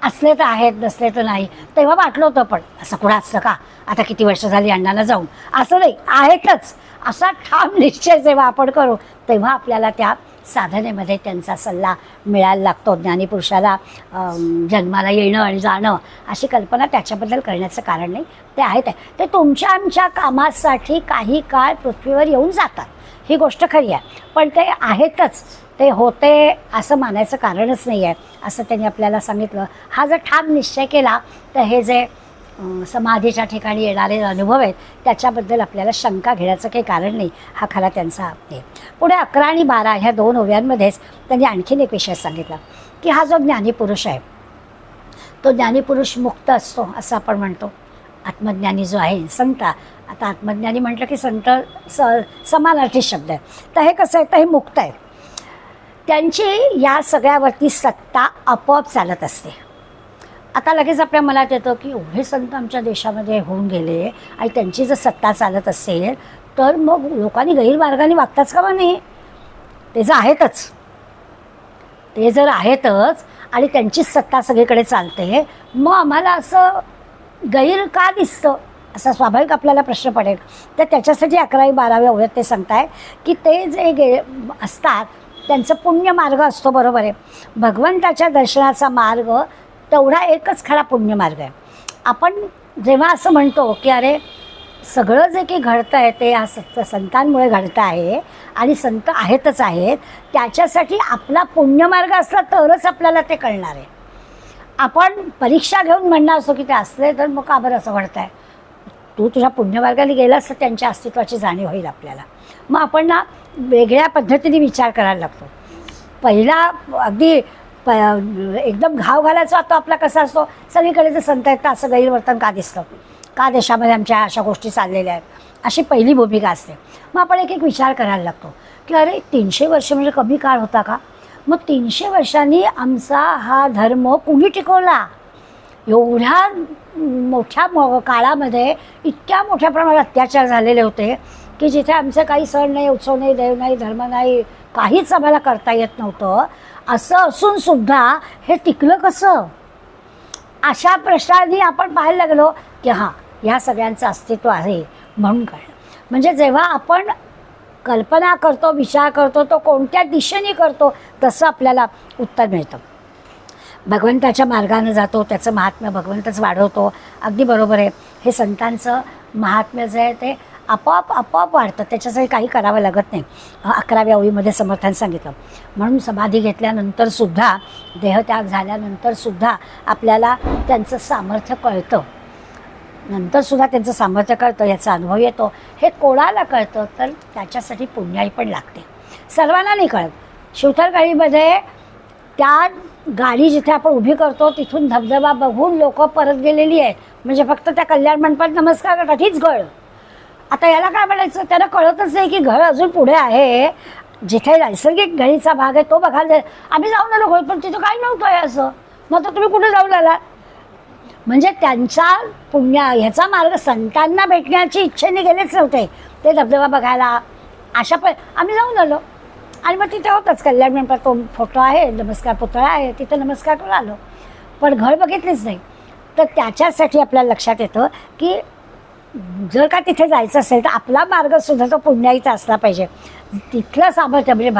असले तर आहेत, नसले तर नाही. तेव्हा वाटलं होतं, पण असं कुठं असतं का, आता किती वर्ष झाली अण्णांना जाऊन, असं नाही, आहेतच असा ठाम निश्चय जेव्हा आपण करू तेव्हा आपल्याला त्या साधनेमध्ये त्यांचा सल्ला मिळायला लागतो. ज्ञानीपुरुषाला जन्माला येणं आणि जाणं अशी कल्पना त्याच्याबद्दल करण्याचं कारण नाही. ते आहेत, ते तुमच्या आमच्या कामासाठी काही काळ पृथ्वीवर येऊन जातात, ही गोष्ट खरी आहे. पण ते आहेतच, ते होते असं मानायचं कारणच नाही आहे असं त्यांनी आपल्याला सांगितलं. हा जर ठाम निश्चय केला तर हे जे समाधीच्या ठिकाणी येणारे अनुभव आहेत त्याच्याबद्दल आपल्याला शंका घेण्याचं काही कारण नाही. हा खरा त्यांचा आहे. पुढे 11 आणि 12 ह्या 2 ओव्यांमध्येच त्यांनी आणखीन एक विषय सांगितला की हा जो ज्ञानीपुरुष आहे तो ज्ञानीपुरुष मुक्त असतो असं आपण म्हणतो. आत्मज्ञानी जो आहे संत, आता आत्मज्ञानी म्हटलं की संत समानार्थी शब्द आहे. तर हे कसं आहे, तर हे मुक्त आहे. त्यांची या सगळ्यावरती सत्ता आपोआप चालत असते. आता लगेच आपल्या मनात येतं की एवढे संत आमच्या देशामध्ये होऊन गेले आणि त्यांची जर सत्ता चालत असेल तर मग लोकांनी गैरमार्गाने वागताच का नाही. ते जर आहेतच, ते जर आहेतच आणि त्यांचीच सत्ता सगळीकडे चालते, मग आम्हाला असं गैर का दिसतं असा स्वाभाविक आपल्याला प्रश्न पडेल. तर त्याच्यासाठी 11 12 ओव्यात ते सांगताय की ते जे असतात त्यांचं पुण्य मार्ग असतो, बरोबर आहे. भगवंताच्या दर्शनाचा मार्ग तेवढा एकच खरा पुण्य मार्ग आहे. आपण जेव्हा असं म्हणतो की अरे सगळं जे काही घडतं आहे ते या संतांमुळे घडतं आहे आणि संत आहेतच आहेत, त्याच्यासाठी आपला पुण्यमार्ग असला तरच आपल्याला ते कळणार आहे. आपण परीक्षा घेऊन म्हणणार असतो की ते असले तर मग का बरं असं घडतं आहे. तू तुझ्या पुण्यमार्गाने गेलास तर त्यांच्या अस्तित्वाची जाणीव होईल आपल्याला. मग आपण ना वेगळ्या पद्धतीने विचार करायला लागतो. पहिला अगदी एकदम घाव घालायचा तो आपला कसा असतो, सगळीकडे जे संत आहेत तर असं गैरवर्तन का दिसतं, का देशामध्ये आमच्या अशा गोष्टी चाललेल्या आहेत, अशी पहिली भूमिका असते. मग आपण एक एक विचार करायला लागतो की अरे 300 वर्ष म्हणजे कमी काळ होता का. मग 300 वर्षांनी आमचा हा धर्म कुणी टिकवला. एवढ्या मोठ्या काळामध्ये इतक्या मोठ्या प्रमाणात अत्याचार झालेले होते की जिथे आमचे काही सण नाही, उत्सव नाही, देव नाही, धर्म नाही, काहीच आम्हाला करता येत नव्हतं. असं असून सुद्धा हे टिकलं कसं. अशा प्रश्नांनी आपण पाहायला लागलो की हां, ह्या सगळ्यांचं अस्तित्व आहे म्हणून कळलं. म्हणजे जेव्हा आपण कल्पना करतो, विचार करतो, तो कोणत्या दिशेने करतो तसं आपल्याला उत्तर मिळतं. भगवंताच्या मार्गानं जातो, त्याचं महात्म्य भगवंतच वाढवतो. अगदी बरोबर आहे. हे संतांचं महात्म्य जे आहे ते आपोआप वाढतं, त्याच्यासाठी काही करावं लागत नाही. 11व्या ओळीमध्ये समर्थांनी सांगितलं. म्हणून समाधी घेतल्यानंतरसुद्धा, देहत्याग झाल्यानंतरसुद्धा आपल्याला त्यांचं सामर्थ्य कळतं. नंतरसुद्धा त्यांचं सामर्थ्य कळतं, याचा अनुभव येतो. हे कोणाला कळतं तर त्याच्यासाठी पुण्याई पण लागते. सर्वांना नाही कळत. शिवथरगाडीमध्ये त्या गाडी जिथे आपण उभी करतो तिथून धबधबा बघून लोक परत गेलेली आहेत. म्हणजे फक्त त्या कल्याण मंडपात नमस्कार करतात, हीच घळ. आता याला काय म्हणायचं, त्यांना कळतच नाही की घळ अजून पुढे आहे. जिथे नैसर्गिक घळीचा भाग आहे तो बघायला आम्ही जाऊन आलो, पण तिथं काही नव्हतं आहे असं. मग तर तुम्ही कुठे जाऊन आला? म्हणजे त्यांचा पुण्य ह्याचा मार्ग संतांना भेटण्याची इच्छेने गेलेच नव्हते. ते धबधबा बघायला अशा आम्ही जाऊन आलो. आणि मग तिथे होतच कल्याण मंडपात तो फोटो आहे, नमस्कार पुतळा आहे, तिथं नमस्कार करून आलो. पण घर बघितलीच नाही. तर त्याच्यासाठी आपल्याला लक्षात येतं की जर का तिथे जायचं असेल तर आपला मार्गसुद्धा तो पुण्याईचा असला पाहिजे. तिथलं सामर्थ्य म्हणजे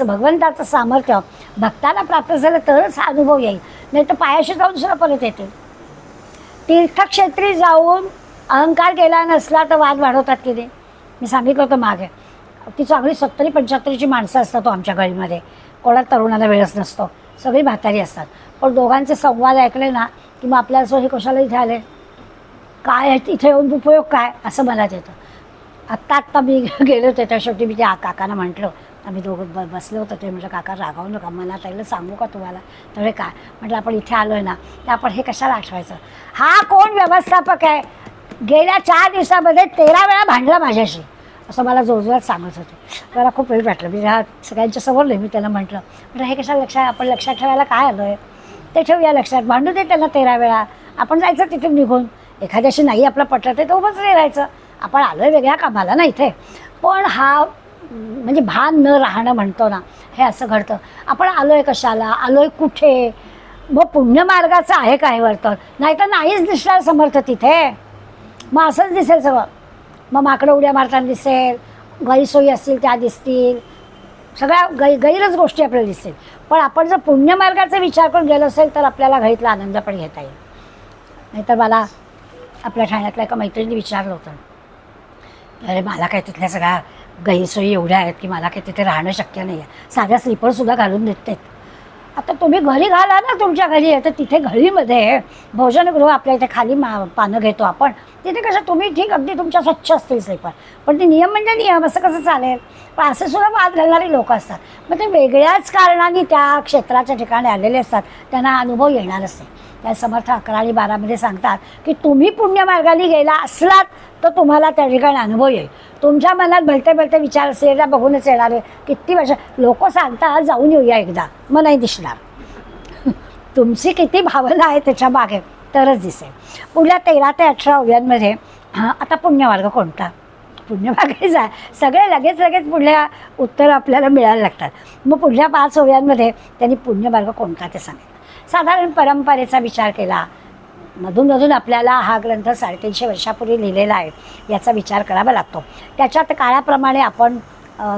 भगवंताचं सामर्थ्य भक्ताला प्राप्त झालं तरच हा अनुभव येईल. नाही तर पायाशी जाऊन सुद्धा परत येते. तीर्थक्षेत्री जाऊन अहंकार केला नसला तर वाद वाढवतात की नाही. मी सांगितलं होतं मागे, ती चांगली 70-75ची माणसं असतात आमच्या गळीमध्ये. कोणा तरुणाला वेळच नसतो, सगळी म्हातारी असतात. पण दोघांचे संवाद ऐकले ना की मग आपल्याला असं हे कशाला इथे आले, काय इथे येऊन उपयोग काय, असं मला येतं. आत्ता मी गेले होते त्या शेवटी मी त्या काकांना म्हटलं, आम्ही दोघं बसलो होतो. ते म्हटलं काका रागावू नका, मला त्याला सांगू का तुम्हाला? तर काय म्हटलं आपण इथे आलो आहे ना तर आपण हे कशाला आठवायचं. हा कोण व्यवस्थापक आहे, गेल्या 4 दिवसामध्ये 13 वेळा भांडला माझ्याशी, असं मला जोरजोरात सांगत होते. मला खूप वेळ वाटलं. मी ह्या सगळ्यांच्या समोर मी त्याला म्हटलं हे कशाला आपण लक्षात ठेवायला काय आलो आहे, ते ठेवूया लक्षात. भांडू दे त्यांना 13 वेळा, आपण जायचं तिथून निघून. एखाद्याशी नाही आपलं पटलं तर उभंच नाही राहायचं. आपण आलो आहे वेगळ्या कामाला ना इथे. पण हा म्हणजे भान न राहणं म्हणतो ना, हे असं घडतं. आपण आलो आहे कशाला, आलो आहे कुठे, मग पुण्यमार्गाचं आहे काय वर्तन, नाही तर नाहीच दिसणार समर्थ तिथे. मग असंच दिसेल सगळं. मग माकडं उड्या मारताना दिसेल, गैरसोयी असतील त्या दिसतील, सगळ्या गैरच गोष्टी आपल्याला दिसतील. पण आपण जर पुण्यमार्गाचा विचार करून गेलो असेल तर आपल्याला घरीतला आनंद पण घेता येईल. नाहीतर मला आपल्या ठाण्यातल्या एका मैत्रिणी विचारलं होतं, अरे मला काय तिथल्या सगळ्या गैरसोयी एवढ्या आहेत की मला काय तिथे राहणं शक्य नाही आहे, साध्या स्लीपरसुद्धा घालून देतात. आता तुम्ही घरी घाला ना, तुमच्या घरी आहे तर तिथे घरीमध्ये भोजनगृह आपल्या इथे खाली पानं घेतो आपण, तिथे कसं तुम्ही ठीक अगदी तुमच्या स्वच्छ असतील स्लीपर, पण ते नियम म्हणजे नियम, असं कसं चालेल. पण असे सुद्धा वाद घालणारे लोक असतात. मग ते वेगळ्याच कारणाने त्या क्षेत्राच्या ठिकाणी आलेले असतात, त्यांना अनुभव येणारच नाही. त्या समर्थ 11 आणि 12 सांगतात की तुम्ही पुण्यमार्गाने गेला असलात तर तुम्हाला त्या ठिकाणी अनुभव येईल. तुमच्या मनात भलते विचार असेल त्या बघूनच येणारे किती वर्ष लोक सांगतात जाऊन येऊया एकदा, मग नाही दिसणार. तुमची किती भावना आहे त्याच्या मागे तरच दिसेल. पुढल्या 13 ते 18 ओव्यांमध्ये आता पुण्यमार्ग कोणता, पुण्यमार्ग जा सगळे लगेच पुढल्या उत्तर आपल्याला मिळायला लागतात. मग पुढल्या 5 ओव्यांमध्ये त्यांनी पुण्यमार्ग कोणता ते सांगितलं. साधारण परंपरेचा विचार केला. मधून आपल्याला हा ग्रंथ 350 वर्षापूर्वी लिहिलेला आहे याचा विचार करावा लागतो. त्याच्यात काळाप्रमाणे आपण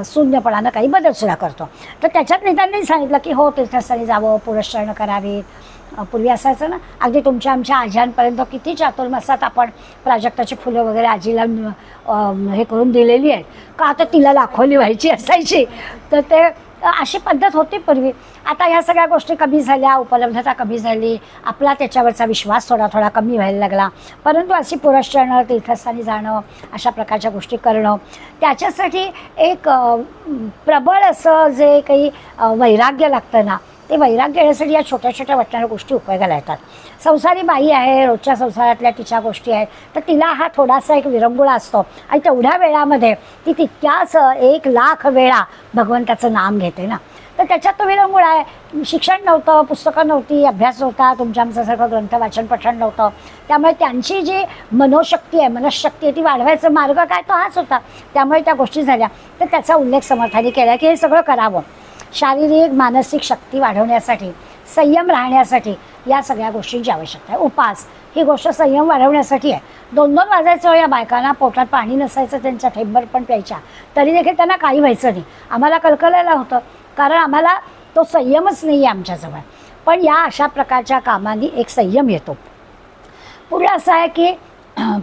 शून्यपणानं काही बदलसुद्धा करतो. तर त्याच्यात नेत्यांनी सांगितलं की हो तीर्थस्थानी जावं, पुरस्चरणं करावी. पूर्वी असायचं ना, अगदी आमच्या आज्यांपर्यंत किती चातुर्मासात आपण प्राजक्ताची फुलं वगैरे आजीला हे करून दिलेली आहेत का, आता तिला दाखवली व्हायची असायची. तर ते अशी पद्धत होती पूर्वी. आता ह्या सगळ्या गोष्टी कमी झाल्या, उपलब्धता कमी झाली, आपला त्याच्यावरचा विश्वास थोडा कमी व्हायला लागला. परंतु अशी पुरस्चरणं, तीर्थस्थानी जाणं, अशा प्रकारच्या गोष्टी करणं, त्याच्यासाठी एक प्रबळ असं जे काही वैराग्य लागतं ना, ते वैराग्य येण्यासाठी या छोट्या वाटणाऱ्या गोष्टी उपयोगाला येतात. संसारी बाई आहे, रोजच्या संसारातल्या तिच्या गोष्टी आहेत, तर तिला हा थोडासा एक विरंगुळा असतो आणि तेवढ्या वेळामध्ये ती तितक्याच 1,00,000 वेळा भगवंताचं नाम घेते ना. तर त्याच्यात तो विरंगुळा आहे. शिक्षण नव्हतं, पुस्तकं नव्हती, अभ्यास नव्हता, तुमच्या आमच्यासारखं ग्रंथ वाचन पठण नव्हतं. त्यामुळे त्यांची जी मनोशक्ती आहे ती वाढवायचा मार्ग काय तो हाच होता. त्यामुळे त्या गोष्टी झाल्या. तर त्याचा उल्लेख समर्थांनी केला की हे सगळं करावं. शारीरिक मानसिक शक्ती वाढवण्यासाठी, संयम राहण्यासाठी या सगळ्या गोष्टींची आवश्यकता आहे. उपास ही गोष्ट संयम वाढवण्यासाठी आहे. 2-2 वाजायचं या बायकांना, पोटात पाणी नसायचं त्यांच्या, थेंबर पण प्यायच्या, तरी देखील त्यांना काही व्हायचं नाही. आम्हाला कलकलायला होतं कारण आम्हाला तो संयमच नाही आहे आमच्याजवळ. पण या अशा प्रकारच्या कामांनी एक संयम येतो. पुढे असं आहे की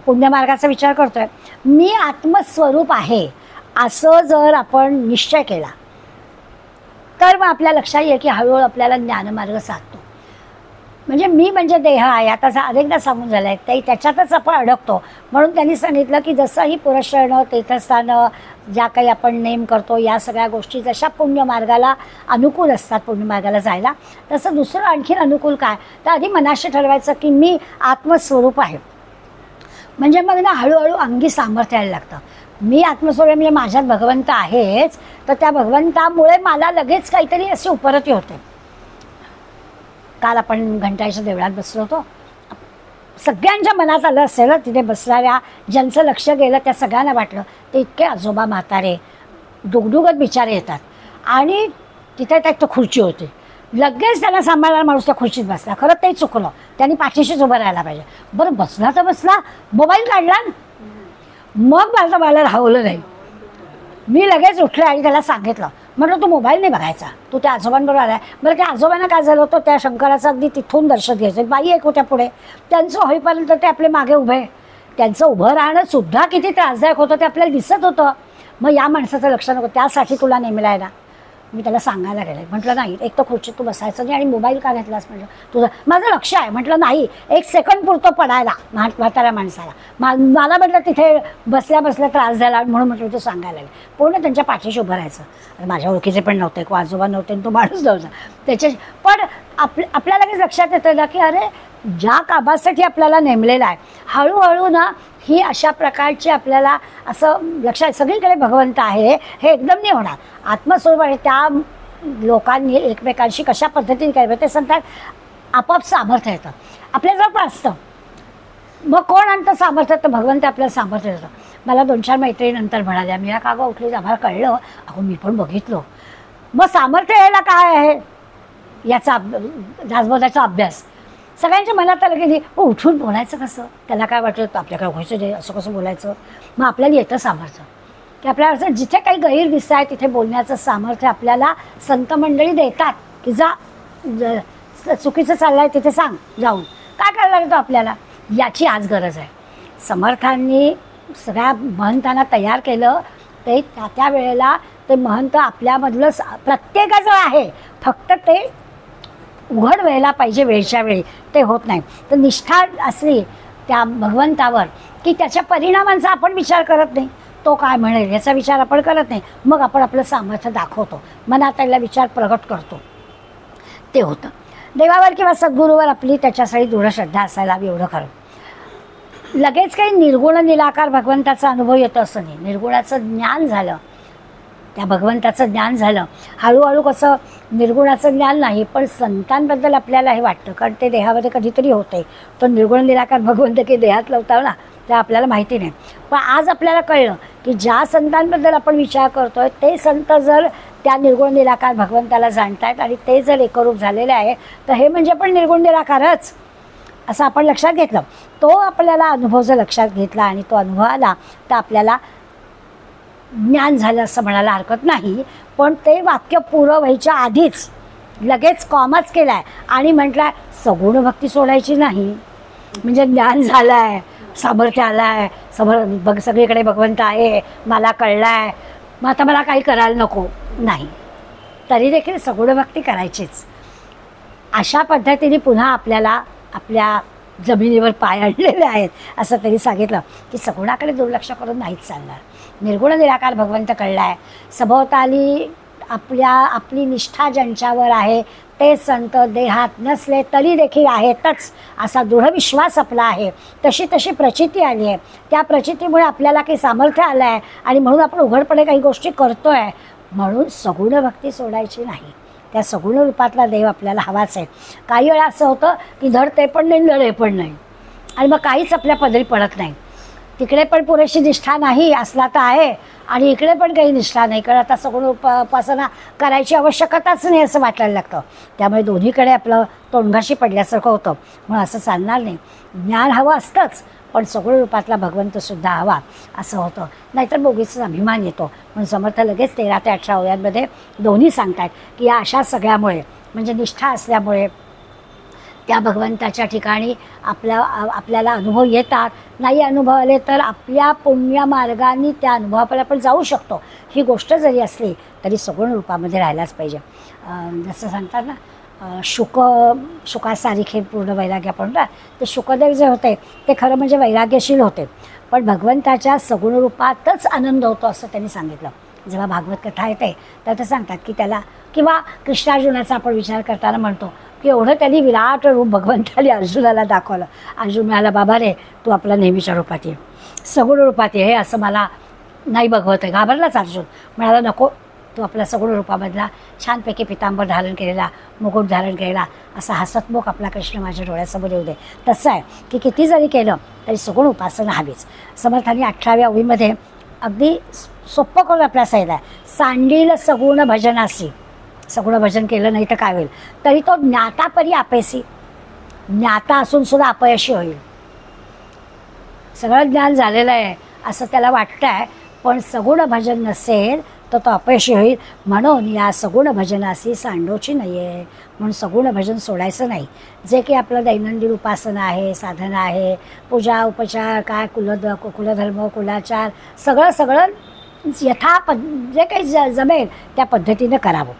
पुण्यमार्गाचा विचार करतोय, मी आत्मस्वरूप आहे असं जर आपण निश्चय केला तर मग आपल्या लक्षात येईल की हळूहळू आपल्याला ज्ञानमार्ग साधतो. म्हणजे मी म्हणजे देह आहे, आता अनेकदा सांगून झालं आहे, त्याच्यातच आपण अडकतो. म्हणून त्यांनी सांगितलं की जसं ही पुरस्चरणं, तीर्थस्थानं, ज्या काही आपण नेम करतो, या सगळ्या गोष्टी जशा पुण्यमार्गाला अनुकूल असतात, पुण्यमार्गाला जायला, तसं दुसरं आणखीन अनुकूल काय, तर आधी मनाशी ठरवायचं की मी आत्मस्वरूप आहे. म्हणजे मग ना हळूहळू अंगी सामर्थ्य यायला लागतं. मी आत्मस्वरूप म्हणजे माझ्यात भगवंत आहेच, तर त्या भगवंतामुळे मला लगेच काहीतरी अशी उपरती होते. काल आपण घंटाईच्या देवळात बसलो होतो. सगळ्यांच्या मनात आलं असेल ना, तिथे बसणाऱ्या ज्यांचं लक्ष गेलं त्या सगळ्यांना वाटलं ते इतके आजोबा म्हातारे दुगदुगत बिचारे येतात. आणि तिथे एक खुर्ची होती, लगेच त्याला सांभाळणारा माणूस त्या खुर्चीत बसला. खरं ते चुकलं, त्यांनी पाठीशीच उभं राहायला पाहिजे. बरं बसला तर बसला, मोबाईल काढला, मग मला राहवलं नाही. मी लगेच उठले आणि त्याला सांगितलं, म्हटलं तू मोबाईल नाही बघायचा, तू त्या आजोबांबरोबर आलाय. बरं त्या आजोबांना काय झालं होतं, त्या शंकराचं अगदी तिथून दर्शन घ्यायचं. बाई एक होत्या पुढे, त्यांचं होईपर्यंत ते आपले मागे उभे. त्यांचं उभं राहणं सुद्धा किती त्रासदायक होतं ते आपल्याला दिसत होतं. मग या माणसाचं लक्ष नको, त्यासाठी तुला नेमलं आहे ना. मी त्याला सांगायला गेले, म्हटलं नाही, एक तर खुर्चीत तू बसायचं नाही आणि मोबाईल का घेतलास. म्हटलं तुझं माझं लक्ष आहे. म्हटलं नाही, एक सेकंड पुरतो पडायला म्हाताऱ्या माणसाला. मला म्हटलं तिथे बसल्या बसल्या त्रास झाला म्हणून म्हटलं तू सांगायला लागले. पूर्ण त्यांच्या पाठीशी उभं राहायचं. माझ्या ओळखीचे पण नव्हते, को आजोबा नव्हते, तो माणूस नव्हता त्याच्या. पण आपल्याला लगेच लक्षात येतं ना की अरे ज्या कामासाठी आपल्याला नेमलेलं आहे, हळूहळू ना ही अशा प्रकारची आपल्याला असं लक्षात, सगळीकडे भगवंत आहे हे एकदम नाही होणार. आत्मस्वरूप आहे, त्या लोकांनी एकमेकांशी कशा पद्धतीने करायचं ते सांगतात. आपोआप सामर्थ्य येतं आपल्याजवळ पण असतं. मग कोण आणतं सामर्थ्य, तर भगवंत आपल्याला सामर्थ्य देतं. मला 2-4 मैत्रिणीनंतर म्हणाल्या, मी का गं उठली, आम्हाला कळलं, अहो मी पण बघितलं. मग सामर्थ्य यायला काय आहे याचा दासबोधाचा अभ्यास. सगळ्यांच्या मनात आलं की उठून बोलायचं कसं, त्याला काय वाटतं आपल्याकडे व्हायचं जे असं कसं बोलायचं. मग आपल्याला येतं सामर्थ्य की आपल्याला असं जिथे काही गैर दिसत आहे तिथे बोलण्याचं सामर्थ्य आपल्याला संत मंडळी देतात की जा चुकीचं चाललं आहे तिथे सांग जाऊन. काय करायला लागतं आपल्याला, याची आज गरज आहे. समर्थांनी सगळ्या महंतांना तयार केलं, ते त्या वेळेला ते महंत आपल्यामधलं प्रत्येकाचं आहे, फक्त ते उघड व्हायला पाहिजे वेळच्या वेळी, ते होत नाही. तर निष्ठा असली त्या भगवंतावर की त्याच्या परिणामांचा आपण विचार करत नाही, तो काय म्हणेल याचा विचार आपण करत नाही. मग आपण आपलं सामर्थ्य दाखवतो, मनात त्याला विचार प्रगट करतो, ते होतं. देवावर किंवा सद्गुरूवर आपली त्याच्यासाठी दृढ श्रद्धा असायला हवी, एवढं खरं. लगेच काही निर्गुण निराकार भगवंताचा अनुभव येतो असं नाही. निर्गुणाचं ज्ञान झालं, त्या भगवंताचं ज्ञान झालं, हळूहळू कसं निर्गुणाचं ज्ञान नाही पण संतांबद्दल आपल्याला हे वाटतं, कारण ते देहामध्ये कधीतरी होते. तो निर्गुण निराकार भगवंत की देहात लावता ना, ते आपल्याला माहिती नाही. पण आज आपल्याला कळलं की ज्या संतांबद्दल आपण विचार करतोय ते संत जर त्या निर्गुण निराकार भगवंताला जाणतायत आणि ते जर एकरूप झालेले आहे, तर हे म्हणजे पण निर्गुण निराकारच असं आपण लक्षात घेतलं. तो आपल्याला अनुभव जर लक्षात घेतला आणि तो अनुभव आला तर आपल्याला ज्ञान झालं असं म्हणायला हरकत नाही. पण ते वाक्य पुरं व्हायच्या आधीच लगेच कॉमाच केला आहे आणि म्हटलं सगुण भक्ती सोडायची नाही, म्हणजे ज्ञान झालं आहे, सामर्थ्य आलं आहे, सगळीकडे भगवंत आहे, मला कळलं आहे, मग आता मला काही करायला नको नाही, तरी देखील सगुण भक्ती करायचीच. अशा पद्धतीने पुन्हा आपल्याला आपल्या जमिनीवर पाय आणलेले आहेत असं तरी सांगितलं की सगुणाकडे दुर्लक्ष करून नाहीच चालणार. निर्गुण निराकार भगवंत कळला आहे, सभोवताली आपली निष्ठा ज्यांच्यावर आहे ते संत देहात नसले तरी देखील आहेतच असा दृढ विश्वास आपला आहे. तशी प्रचिती आली आहे, त्या प्रचितीमुळे आपल्याला काही सामर्थ्य आलं आहे आणि म्हणून आपण उघडपणे काही गोष्टी करतो आहे. म्हणून सगुण भक्ती सोडायची नाही, त्या सगुण रूपातला देव आपल्याला हवाच आहे. काही वेळा असं होतं की धड ते पण नाही धड हे पण नाही आणि मग काहीच आपल्या पदरी पडत नाही. तिकडे पण पुरेशी निष्ठा नाही असला तर आहे आणि इकडे पण काही निष्ठा नाही, कारण आता सगुण उपासना करायची आवश्यकताच नाही असं वाटायला लागतं. त्यामुळे दोन्हीकडे आपलं तोंडघाशी पडल्यासारखं होतं. म्हणून असं चालणार नाही. ज्ञान हवं असतंच पण सगुण रूपातला भगवंतसुद्धा हवा असं होतं, नाहीतर बोगीचा अभिमान येतो. म्हणून समर्थ लगेच 13 ते 18 ओव्यांमध्ये दोन्ही सांगतात की या अशा सगळ्यामुळे म्हणजे निष्ठा असल्यामुळे त्या भगवंताच्या ठिकाणी आपल्याला अनुभव येतात. नाही अनुभव आले तर आपल्या पुण्य मार्गाने त्या अनुभवाला आपण जाऊ शकतो. ही गोष्ट जरी असली तरी सगुण रूपामध्ये राहायलाच पाहिजे. जसं सांगतात ना शुकासारिखे पूर्ण वैराग्य आपण ना, ते शुकदेव जे होते ते खरं म्हणजे वैराग्यशील होते, पण भगवंताच्या सगुण रूपातच आनंद होतो असं त्यांनी सांगितलं. जेव्हा भागवत कथा येते तर ते सांगतात की त्याला किंवा कृष्णार्जुनाचा आपण विचार करताना म्हणतो की एवढं त्यांनी विराट रूप भगवंताने अर्जुनाला दाखवलं. अर्जुन म्हणाला बाबा रे तू आपला नेहमीच्या रूपात ये, सगुण रूपात ये, हे असं मला नाही बघवत आहे. घाबरलाच अर्जुन, म्हणाला नको तो आपला सगुण रूपामधला छानपैकी पितांबर धारण केलेला, मुकुट धारण केलेला असा हसतमुख आपला कृष्ण माझ्या डोळ्यासमोर येऊ दे. तसं आहे की किती जरी केलं तरी सगुण उपासना हवीच. समर्थांनी 18व्या ओळीमध्ये अगदी सोप्पं करून आपल्या सांगितलं आहे, सांडील सगुण भजनासी. सगुण भजन केलं नाही तर काय होईल, तरी तो ज्ञातापरी अपेसी. ज्ञाता असून सुद्धा अपयशी होईल. सगळं ज्ञान झालेलं आहे असं त्याला वाटतं आहे, पण सगुण भजन नसेल तर तो अपयशी होईल. म्हणून या सगुण भजनासी सांडोची नाही आहे. म्हणून सगुण भजन सोडायचं नाही. जे की आपलं दैनंदिन उपासना आहे, साधना आहे, पूजा उपचार काय कुलधर्म कुलाचार सगळं यथा जे काही जमेल त्या पद्धतीनं करावं.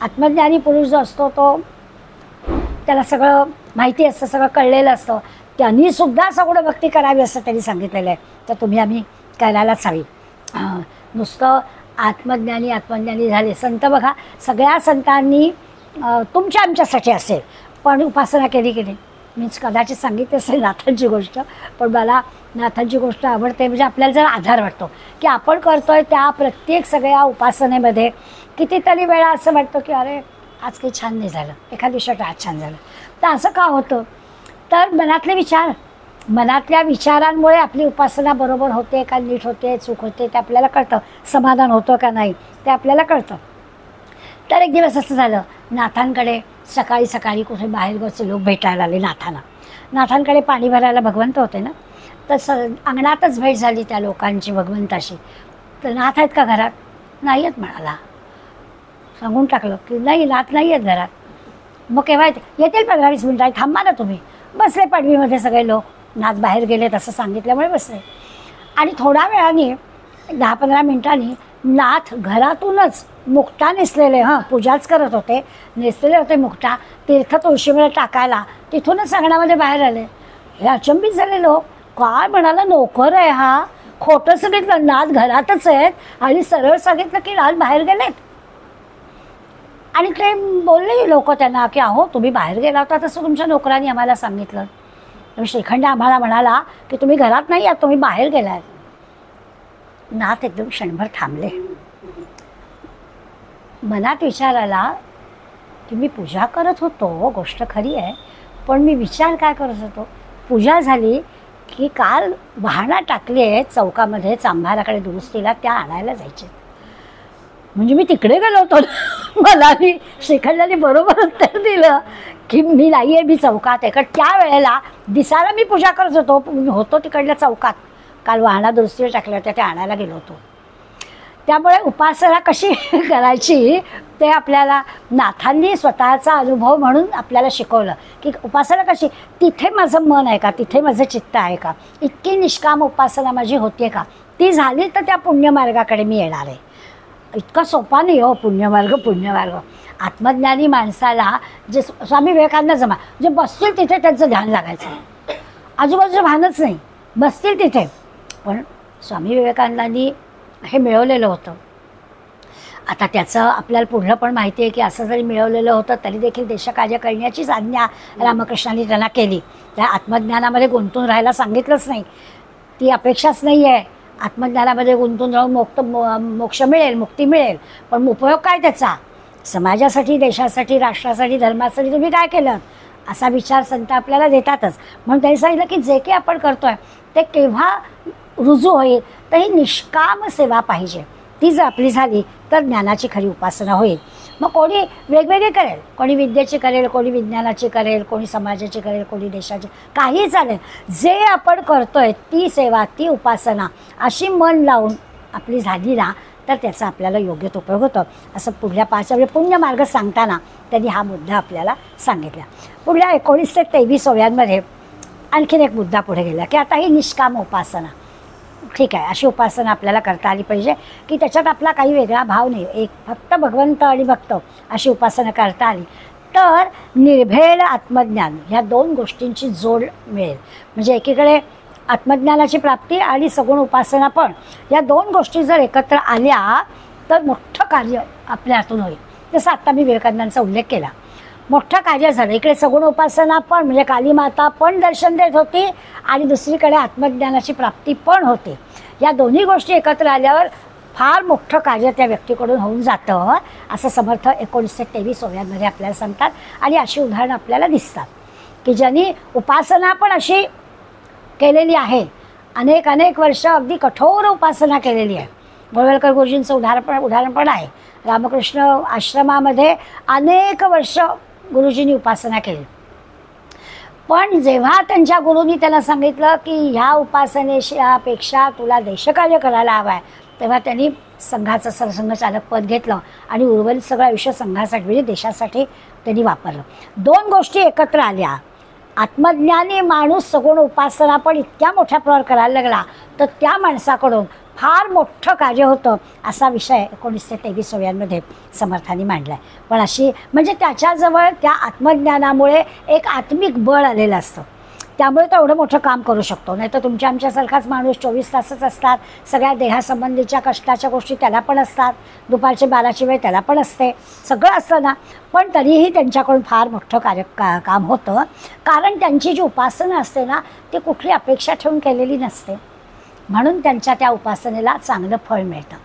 आत्मज्ञानी पुरुष जो असतो तो त्याला सगळं माहिती असतं, सगळं कळलेलं असतं. त्यांनीसुद्धा सगुण भक्ती करावी असं त्यांनी सांगितलेलं आहे. तर आम्ही करायलाच हवी. नुसतं आत्मज्ञानी झाले संत बघा, सगळ्या संतांनी तुमच्या आमच्यासाठी असेल पण उपासना केली की नाही. मीन्स कदाचित सांगितली असेल नाथांची गोष्ट, पण मला नाथांची गोष्ट आवडते. म्हणजे आपल्याला जर आधार वाटतो की आपण करतोय त्या प्रत्येक सगळ्या उपासनेमध्ये कितीतरी वेळा असं वाटतं की अरे आज काही छान नाही झालं, एखाद दिवशी आज छान झालं. तर असं का होतं, तर मनातल्या विचारांमुळे आपली उपासना बरोबर होते का नीट होते, चूक होते ते आपल्याला कळतं. समाधान होतं का नाही ते आपल्याला कळतं. तर एक दिवस असं झालं, नाथांकडे सकाळी कुठे बाहेरगावचे लोक भेटायला आले नाथांकडे पाणी भरायला भगवंत होते ना. तर अंगणातच भेट झाली त्या लोकांची भगवंताशी. तर नाथ आहेत का घरात, नाही आहेत म्हणाला. सांगून टाकलं की नाही, नाथ नाही आहेत घरात. मग केव्हा येतील 15-20 मिनिटात, थांबा ना तुम्ही. बसले पडवीमध्ये सगळे लोक. नाथ बाहेर गेलेत असं सांगितल्यामुळे बसले. आणि थोड्या वेळाने 10-15 मिनिटांनी नाथ घरातूनच मुक्ता नेसलेले, पूजाच करत होते, नेसलेले होते मुक्ता, तीर्थ तुळशीमध्ये टाकायला, तिथूनच अंगणामध्ये बाहेर आले. हे अचंबित झाले लोक. काय म्हणाला, नोकर आहे हा. खोटं सांगितलं, नाथ घरातच आहेत आणि सरळ सांगितलं की नाथ बाहेर गेलेत. आणि ते बोलले लोक त्यांना की अहो तुम्ही बाहेर गेला होता तसं तुमच्या नोकरांनी आम्हाला सांगितलं. श्रीखंड आम्हाला म्हणाला की तुम्ही घरात नाही आहात, तुम्ही बाहेर गेलात. नाथ एकदम क्षणभर थांबले. मनात विचार आला की मी पूजा करत होतो, गोष्ट खरी आहे, पण मी विचार काय करत होतो, पूजा झाली की काल वाहना टाकली आहेत चौकामध्ये चांभाराकडे दुरुस्तीला, त्या आणायला जायचे. म्हणजे मी तिकडे गेलो होतो. मला श्रीखंडाने बरोबर उत्तर दिलं की मी नाही आहे, मी चौकात आहे. कारण त्यावेळेला दिसायला मी पूजा करत होतो तिकडल्या चौकात. काल वाहना दुरुस्तीला टाकल्या होत्या, त्या आणायला गेलो होतो. त्यामुळे उपासना कशी करायची ते आपल्याला नाथांनी स्वतःचा अनुभव म्हणून आपल्याला शिकवलं की उपासना कशी, तिथे माझं मन आहे का, तिथे माझं चित्त आहे का, इतकी निष्काम उपासना माझी होते का, ती झाली तर त्या पुण्यमार्गाकडे मी येणार आहे. इतका सोपा नाही हो पुण्यमार्ग. आत्मज्ञानी माणसाला जे स्वामी विवेकानंद जे बसतील तिथे त्यांचं ध्यान लागायचं, आजूबाजूचं भानच नाही, बसतील तिथे. पण स्वामी विवेकानंदांनी हे मिळवलेलं होतं. आता त्याचं आपल्याला पुढलं पण माहिती आहे की असं जरी मिळवलेलं होतं तरी देखील देशकार्य करण्याचीच आज्ञा रामकृष्णांनी त्यांना केली. त्या आत्मज्ञानामध्ये गुंतून राहायला सांगितलंच नाही, ती अपेक्षाच नाही आहे. आत्मज्ञानामध्ये गुंतून राहून मोक्ष मिळेल, मुक्ती मिळेल, पण उपयोग काय त्याचा, समाजासाठी, देशासाठी, राष्ट्रासाठी, धर्मासाठी तुम्ही काय केलं, असा विचार संत आपल्याला देतातच. म्हणून त्यांनी सांगितलं की जे काही आपण करतोय ते केव्हा रुजू होईल तर ही निष्काम सेवा पाहिजे. ती जर आपली झाली तर ज्ञानाची खरी उपासना होईल. मग कोणी वेगवेगळे करेल, कोणी विद्येची करेल, कोणी विज्ञानाची करेल, कोणी समाजाची करेल, कोणी देशाची, काही चालेल. जे आपण करतोय ती सेवा, ती उपासना अशी मन लावून आपली झाली ना तर त्याचा आपल्याला योग्य उपयोग होतो. असं पुढल्या 5 पुण्यमार्ग सांगताना त्यांनी हा मुद्दा आपल्याला सांगितला. पुढल्या 19 ते 23 ओव्यांमध्ये आणखीन एक मुद्दा पुढे गेला की आता ही निष्काम उपासना, ठीक आहे, अशी उपासना आपल्याला करता आली पाहिजे की त्याच्यात आपला काही वेगळा भाव नाही, एक फक्त भगवंत आणि भक्त अशी उपासना करता आली तर निर्भेळ आत्मज्ञान ह्या 2 गोष्टींची जोड मिळेल. म्हणजे एकीकडे आत्मज्ञानाची प्राप्ती आणि सगुण उपासना, पण या 2 गोष्टी जर एकत्र आल्या तर मोठं कार्य आपल्या हातून होईल. जसं आत्ता मी विवेकानंदांचा उल्लेख केला, मोठं कार्य झालं. इकडे सगुण उपासना पण म्हणजे काली माता पण दर्शन देत होती आणि दुसरीकडे आत्मज्ञानाची प्राप्ती पण होते. या दोन्ही गोष्टी एकत्र आल्यावर फार मोठं कार्य त्या व्यक्तीकडून होऊन जातं असं समर्थ 1923 ओव्यांमध्ये आपल्याला सांगतात. आणि अशी उदाहरणं आपल्याला दिसतात की ज्यांनी उपासना पण अशी केलेली आहे, अनेक वर्ष अगदी कठोर उपासना केलेली आहे. गोळवलकर गुरुजींचं उदाहरण पण आहे. रामकृष्ण आश्रमामध्ये अनेक वर्ष गुरुजींनी उपासना केली. पण जेव्हा त्यांच्या गुरुंनी त्यांना सांगितलं की ह्या उपासनेपेक्षा तुला देशकार्य करायला हवं आहे, तेव्हा त्यांनी संघाचं सरसंघचालक पद घेतलं आणि उर्वरित सगळं आयुष्य संघासाठी म्हणजे देशासाठी त्यांनी वापरलं. दोन गोष्टी एकत्र आल्या. आत्मज्ञानी माणूस सगुण उपासना पण इतक्या मोठ्या प्रमाणावर करायला लागला तर त्या माणसाकडून फार मोठं कार्य होतं असा विषय 1923 ओव्यांमध्ये समर्थांनी मांडला आहे. पण अशी म्हणजे त्याच्याजवळ त्या आत्मज्ञानामुळे एक आत्मिक बळ आलेलं असतं, त्यामुळे तो एवढं मोठं काम करू शकतो. नाही तर तुमच्या आमच्यासारखाच माणूस 24 तासच असतात, सगळ्या देहासंबंधीच्या कष्टाच्या गोष्टी त्याला पण असतात, दुपारचे 12ची वेळ त्याला पण असते, सगळं असतं ना, पण तरीही त्यांच्याकडून फार मोठं काम होतं. कारण त्यांची जी उपासना असते ना ती कुठली अपेक्षा ठेवून केलेली नसते, म्हणून त्यांच्या त्या उपासनेला चांगलं फळ मिळतं.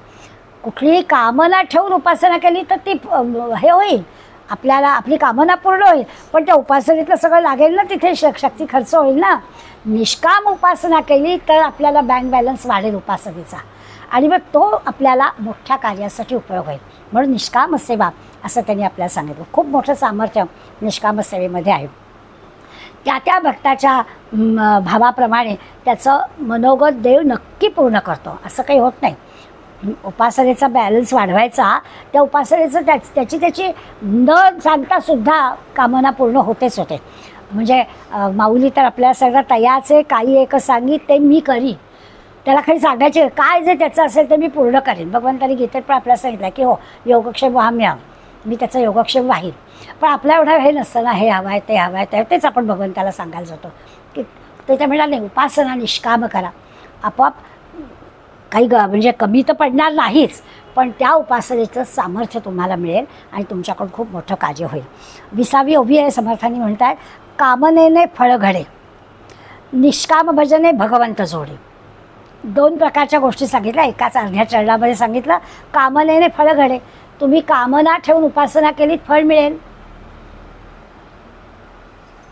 कुठलीही कामना ठेवून उपासना केली तर ती हे होईल, आपल्याला आपली कामना पूर्ण होईल, पण त्या उपासनेतलं सगळं लागेल ना, तिथे शक्ती खर्च होईल ना. निष्काम उपासना केली तर आपल्याला बँक बॅलन्स वाढेल उपासनेचा, आणि मग तो आपल्याला मोठ्या कार्यासाठी उपयोग होईल. म्हणून निष्काम सेवा असं त्यांनी आपल्याला सांगितलं. खूप मोठं सामर्थ्य निष्काम सेवेमध्ये आहे. त्या भक्ताच्या भावाप्रमाणे त्याचं मनोगत देव नक्की पूर्ण करतो, असं काही होत नाही. उपासनेचा बॅलन्स वाढवायचा, त्या उपासनेचं त्याची न सांगतासुद्धा कामना पूर्ण होतेच होते. म्हणजे माऊली तर आपल्याला सगळं तयाचे काही एक सांगी ते मी करी, त्याला काही सांगायचे काय जे त्याचं असेल ते मी पूर्ण करेन. भगवंतानी गीतेत पण आपल्याला सांगितलं की हो योगक्षेम वाहम्या, मी त्याचा योगक्षेम वाहील. पण आपल्या एवढं हे नसतं ना, हे हवं आहे ते हवं आहे तेच आपण भगवंताला सांगायला जातो की त्याच्या म्हणाले उपासना निष्काम करा, आपोआप काही म्हणजे कमी तर पडणार नाहीच, पण त्या उपासनेचं सामर्थ्य तुम्हाला मिळेल आणि तुमच्याकडून खूप मोठं कार्य होईल. 20वी ओवी आहे. समर्थांनी म्हणतात कामनेने फळ घडे, निष्काम भजने भगवंत जोडे. दोन प्रकारच्या गोष्टी सांगितल्या एकाच अर्ध्या चरणामध्ये सांगितलं. कामनेने फळ घडे, तुम्ही कामना ठेवून उपासना केलीत फळ मिळेल.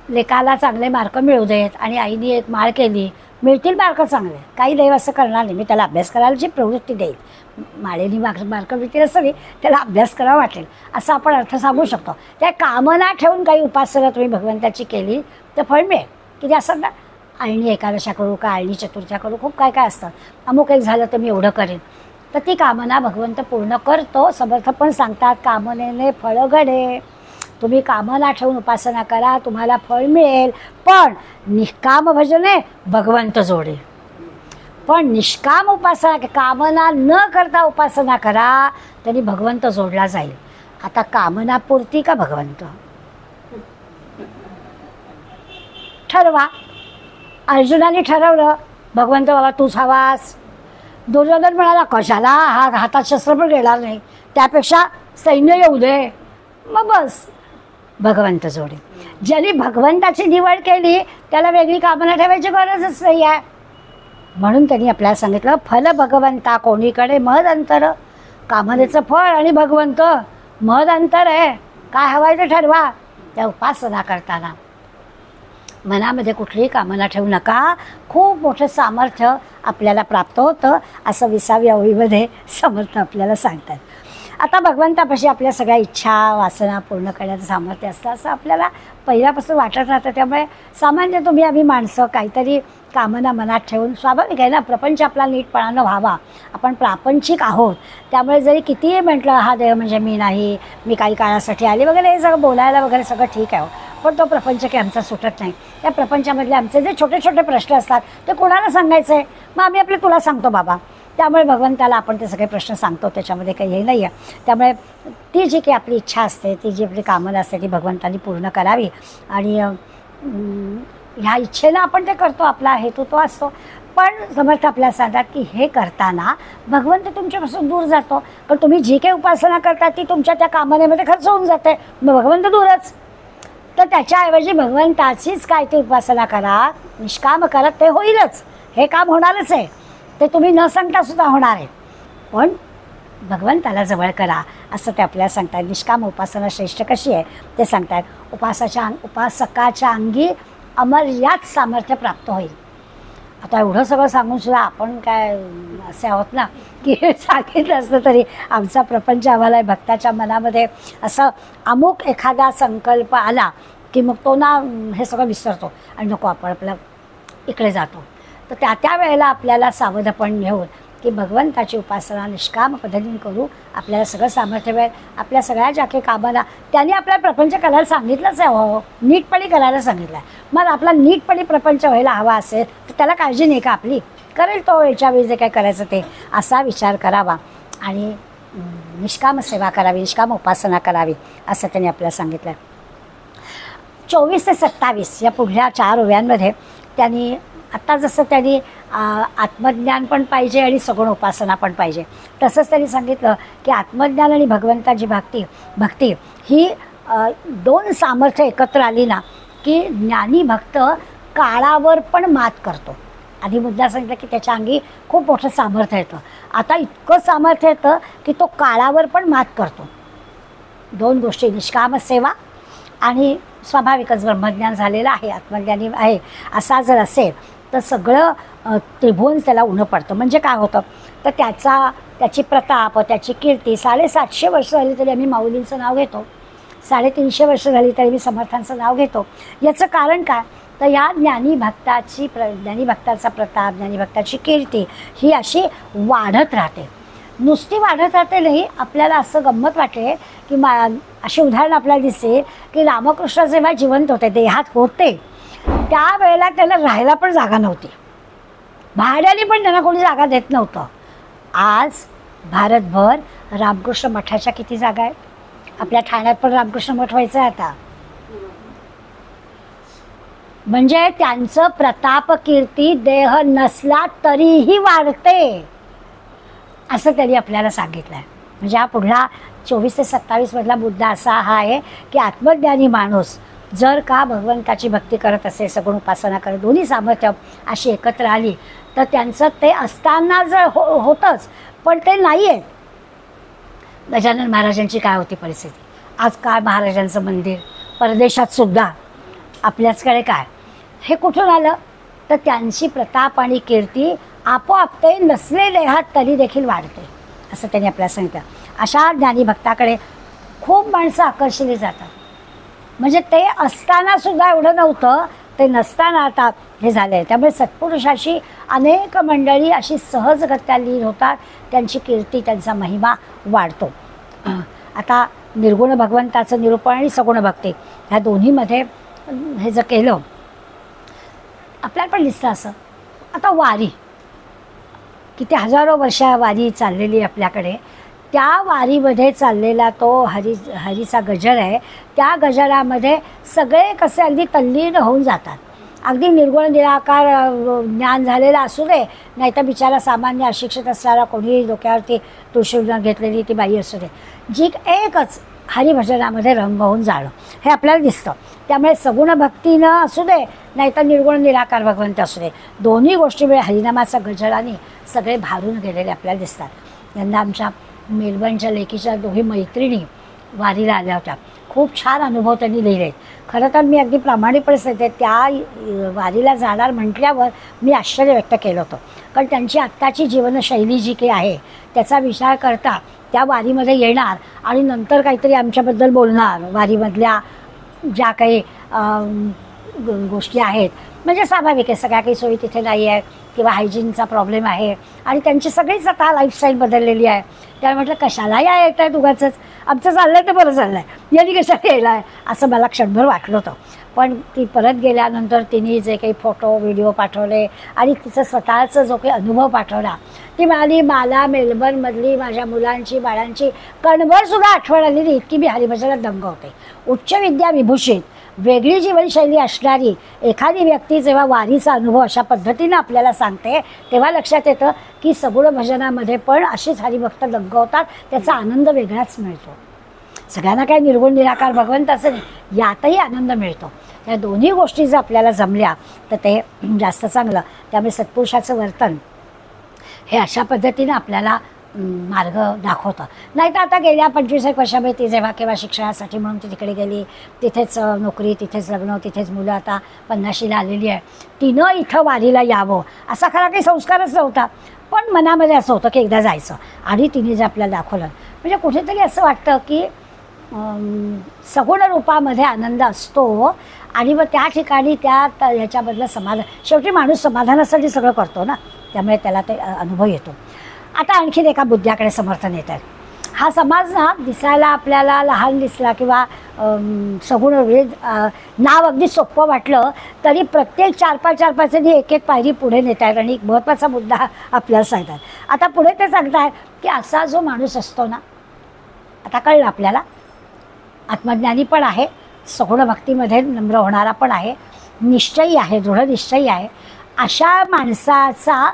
लेकाला चांगले मार्क मिळू देत आणि आईने एक माळ केली, मिळतील मार्क चांगले. काही देव असं करणार नाही, मी त्याला अभ्यास करायची प्रवृत्ती देईल. माळेनी मार्क मिळतील असं नाही, त्याला अभ्यास करावा वाटेल असा आपण अर्थ सांगू शकतो. त्या कामना ठेवून काही उपासना तुम्ही भगवंताची केली तर फळ मिळेल. किती असं ना, आळणी एकादशा करू का आळणी चतुर्थ्या करू, खूप काय काय असतं. अमुक एक झालं तर मी एवढं करेन, तर ती कामना भगवंत पूर्ण करतो. समर्थ पण सांगतात कामनेने फळ घडे, तुम्ही कामना ठेवून उपासना करा तुम्हाला फळ मिळेल. पण निष्काम भजने भगवंत जोडे. पण निष्काम उपासना कामना न करता उपासना करा तरी भगवंत जोडला जाईल. आता कामनापूर्ती का भगवंत ठरवा. अर्जुनाने ठरवलं भगवंत बाबा तूच हवास. दुर्योधन म्हणाला कशाला, हातात शस्त्र पण घेणार नाही, त्यापेक्षा सैन्य येऊ दे, मग बस भगवंत जोडे. ज्यांनी भगवंताची निवड केली त्याला वेगळी कामना ठेवायची गरजच नाही आहे. म्हणून त्यांनी आपल्याला सांगितलं फल भगवंता कोणीकडे महद अंतर. कामनेचं फळ आणि भगवंत महद अंतर आहे. काय हवं ते ठरवा. त्या उपासना करताना मनामध्ये कुठलीही कामना ठेवू नका, खूप मोठं सामर्थ्य आपल्याला प्राप्त होतं असं 20व्या ओळीमध्ये समर्थ आपल्याला सांगतात. आता भगवंतापाशी आपल्या सगळ्या इच्छा वासना पूर्ण करण्याचं सामर्थ्य असतं असं आपल्याला पहिल्यापासून वाटत राहतं. त्यामुळे सामान्य आम्ही माणसं काहीतरी कामना मनात ठेवून, स्वाभाविक आहे ना, प्रपंच आपला नीटपणानं व्हावा, आपण प्रापंचिक आहोत. त्यामुळे जरी कितीही म्हटलं हा देव म्हणजे मी नाही, मी काही काळासाठी आले वगैरे, हे सगळं बोलायला वगैरे सगळं ठीक आहे, पण तो प्रपंच काही आमचा सुटत नाही. त्या प्रपंचामधले आमचे जे छोटे छोटे प्रश्न असतात ते कोणाला सांगायचं आहे, मग आम्ही आपले तुला सांगतो बाबा. त्यामुळे भगवंताला आपण ते सगळे प्रश्न सांगतो, त्याच्यामध्ये काही हे नाही आहे. त्यामुळे ती जी काही आपली इच्छा असते, ती जी आपली कामना असते ती भगवंतानी पूर्ण करावी. आणि ह्या इच्छेनं आपण ते करतो, आपला हेतू तो असतो. पण समर्थ आपल्याला सांगतात की हे करताना भगवंत तुमच्यापासून दूर जातो. कारण तुम्ही जी काही उपासना करता ती तुमच्या त्या कामनेमध्ये खर्च होऊन जाते, मग भगवंत दूरच. तर त्याच्याऐवजी भगवंताचीच काय ती उपासना करा, निष्काम करा, ते होईलच. हे काम होणारच आहे, ते तुम्ही न सांगता सुद्धा होणार आहे. पण भगवंताला जवळ करा असं ते आपल्याला सांगतात. निष्काम उपासना श्रेष्ठ कशी आहे ते सांगतात. उपासकाच्या अंगी अमर्याद सामर्थ्य प्राप्त होईल. आता एवढं सगळं सांगून सुद्धा आपण काय असे आहोत ना की सांगितलं असतं तरी आमचा प्रपंच आम्हाला भक्ताच्या मनामध्ये असं अमुक एखादा संकल्प आला की मग तो ना हे सगळं विसरतो आणि नको आपण आपलं इकडे जातो. तर त्या वेळेला आपल्याला सावधपण घेऊन की भगवंताची उपासना निष्काम पद्धतीने करू, आपल्याला सगळं सामर्थ्य मिळेल. आपल्या सगळ्या ज्या काही कामाला त्यांनी आपल्याला प्रपंच करायला सांगितलंच आहे, हो नीटपणे करायला सांगितलं आहे. मग आपला नीटपणे प्रपंच व्हायला हवा असेल तर त्याला काळजी नाही का आपली, करेल तो वेळच्या वेळी जे काय करायचं ते असा विचार करावा आणि निष्काम सेवा करावी, निष्काम उपासना करावी असं त्यांनी आपल्याला सांगितलं आहे. 24 ते 27 या पुढल्या 4 ओव्यांमध्ये त्यांनी आत्ता जसं त्यांनी आत्मज्ञान पण पाहिजे आणि सगुण उपासना पण पाहिजे तसंच त्यांनी सांगितलं की आत्मज्ञान आणि भगवंताची भक्ती ही 2 सामर्थ्य एकत्र आली ना की ज्ञानी भक्त काळावर पण मात करतो. आधी मुद्दा सांगितलं की त्याच्या अंगी खूप मोठं सामर्थ्य येतं. आता इतकं सामर्थ्य येतं की तो काळावर पण मात करतो. 2 गोष्टी, निष्काम सेवा आणि स्वाभाविकच ब्रह्मज्ञान झालेलं आहे, आत्मज्ञानी आहे असा जर असेल तर सगळं त्रिभुवन त्याला उणं पडतं. म्हणजे काय होतं तर त्याची प्रताप, त्याची कीर्ती 750 वर्ष झाली तरी आम्ही माऊलींचं नाव घेतो, 350 वर्ष झाली तरी मी समर्थांचं नाव घेतो. याचं कारण काय तर या ज्ञानीभक्ताचा प्रताप, ज्ञानीभक्ताची कीर्ती ही अशी वाढत राहते. नुसती वाढत राहते नाही, आपल्याला असं गंमत वाटते की अशी उदाहरण आपल्याला दिसेल की रामकृष्ण जेव्हा जिवंत होते, देहात होते, त्यावेळेला त्याला राहायला पण जागा नव्हती, भाड्याने पण त्यांना कोणी जागा देत नव्हतं. आज भारतभर रामकृष्ण मठाच्या किती जागा आहेत. आपल्या ठाण्यात पण रामकृष्ण मठ व्हायचं आहे आता. म्हणजे त्यांचं प्रताप कीर्ती देह नसला तरीही वाढते असं त्यांनी आपल्याला सांगितलं आहे. म्हणजे हा पुढला 24 ते 27 मधला मुद्दा असा हा आहे की आत्मज्ञानी माणूस जर का भगवंताची भक्ती करत असेल, सगुण उपासना करत, दोन्ही सामर्थ्य अशी एकत्र आली तर त्यांचं ते असताना जर होतंच पण ते नाही आहे. गजानन महाराजांची काय होती परिस्थिती, आज काय महाराजांचं मंदिर परदेशात सुद्धा, आपल्याचकडे काय, हे कुठून आलं तर त्यांची प्रताप आणि कीर्ती आपोआप ते नसले देहात तरी देखील वाढते असं त्यांनी आपल्याला सांगितलं. अशा ज्ञानी भक्ताकडे खूप माणसं आकर्षिली जातात. म्हणजे ते असताना सुद्धा एवढं नव्हतं, ते नसताना आता हे झालं आहे. त्यामुळे सत्पुरुषाची अनेक मंडळी अशी सहजगत्या लीन होतात, त्यांची कीर्ती, त्यांचा महिमा वाढतो. आता निर्गुण भगवंताचं निरूपण आणि सगुण भक्ती ह्या दोन्हीमध्ये हे जर केलं, आपल्याला पण दिसतं असं. आता वारी किती हजारो वर्ष वारी चाललेली आपल्याकडे, त्या वारीमध्ये चाललेला तो हरीचा गजर आहे, त्या गजरामध्ये सगळे कसे अगदी तल्लीन होऊन जातात. अगदी निर्गुण निराकार ज्ञान झालेला असू दे, नाहीतर बिचारा सामान्य अशिक्षित असणारा कोणीही डोक्यावरती तुळशीवरून घेतलेली ती बाई असू दे, जी एकच हरिभजनामध्ये रंग होऊन जाणं हे आपल्याला दिसतं. त्यामुळे सगुण भक्तीनं असू दे नाहीतर निर्गुण निराकार भगवंत असू दे, दोन्ही गोष्टीमुळे हरिनामाचा गजराने सगळे भारून गेलेले आपल्याला दिसतात. यंदा आमच्या मेलबर्नच्या लेकीच्या दोघी मैत्रिणी वारीला आल्या होत्या. खूप छान अनुभव त्यांनी लिहिले. खरं तर मी अगदी प्रामाणिकपणे सांगते, त्या वारीला जाणार म्हटल्यावर मी आश्चर्य व्यक्त केलं होतं. कारण त्यांची आत्ताची जीवनशैली जी काही आहे त्याचा विचार करता त्या वारीमध्ये येणार आणि नंतर काहीतरी आमच्याबद्दल बोलणार, वारीमधल्या ज्या काही गोष्टी आहेत. म्हणजे स्वाभाविक आहे, सगळ्या काही सोयी तिथे नाही आहे किंवा हायजीनचा प्रॉब्लेम आहे आणि त्यांची सगळीच आता लाईफस्टाईल बदललेली आहे. त्याला म्हटलं कशाला या येत आहे उगाचंच, आमचं चाललं आहे तर बरं चाललं आहे, यांनी कशाला यायला आहे असं मला क्षणभर वाटलं होतं. पण ती परत गेल्यानंतर तिने जे काही फोटो व्हिडिओ पाठवले आणि तिचं स्वतःचा जो काही अनुभव पाठवला, ती म्हणाली मला मेलबर्नमधली माझ्या मुलांची बाळांची कणभरसुद्धा आठवण आली नाही, इतकी मी हरिभजनात दंग होते. उच्च विद्या विभूषित वेगळी जीवनशैली असणारी एखादी व्यक्ती जेव्हा वारीचा अनुभव अशा पद्धतीनं आपल्याला सांगते तेव्हा लक्षात येतं की सगुण भजनामध्ये पण अशीच हरिभक्त दंग होतात, त्याचा आनंद वेगळाच मिळतो. सगळ्यांना काय निर्गुण निराकार भगवंत असं नाही, यातही आनंद मिळतो. या दोन्ही गोष्टी जर आपल्याला जमल्या तर ते जास्त चांगलं. त्यामुळे सत्पुरुषाचं वर्तन हे अशा पद्धतीनं आपल्याला मार्ग दाखवतं. नाही तर आता गेल्या 25 वर्षामध्ये ती जेव्हा केव्हा शिक्षणासाठी म्हणून ती तिकडे गेली, तिथेच नोकरी, तिथेच लग्न, तिथेच मुलं, आता 50शीला आलेली आहे. तिनं इथं वारीला यावं असा खरा काही संस्कारच नव्हता, पण मनामध्ये असं होतं की एकदा जायचं. आणि तिने जे आपल्याला दाखवलं म्हणजे कुठेतरी असं वाटतं की सगुण रूपामध्ये आनंद असतो आणि मग त्या ठिकाणी त्या ह्याच्यामधलं समाधान, शेवटी माणूस समाधानासाठी सगळं करतो ना, त्यामुळे त्याला ते अनुभव येतो. आता आणखीन एका मुद्द्याकडे समर्थन येत आहे. हा समाज ना दिसायला आपल्याला लहान दिसला किंवा सगुण वेद नाव अगदी सोपं वाटलं तरी प्रत्येक 4-5 एक एक पायरी पुढे नेत आहेत आणि एक महत्त्वाचा मुद्दा आपल्याला सांगतात. आता पुढे ते सांगतात की असा जो माणूस असतो ना, आता कळलं आपल्याला, आत्मज्ञानी पण आहे, सगुण भक्तीमध्ये नम्र होणारा पण आहे, निश्चयी आहे, दृढ निश्चयी आहे. अशा माणसाचा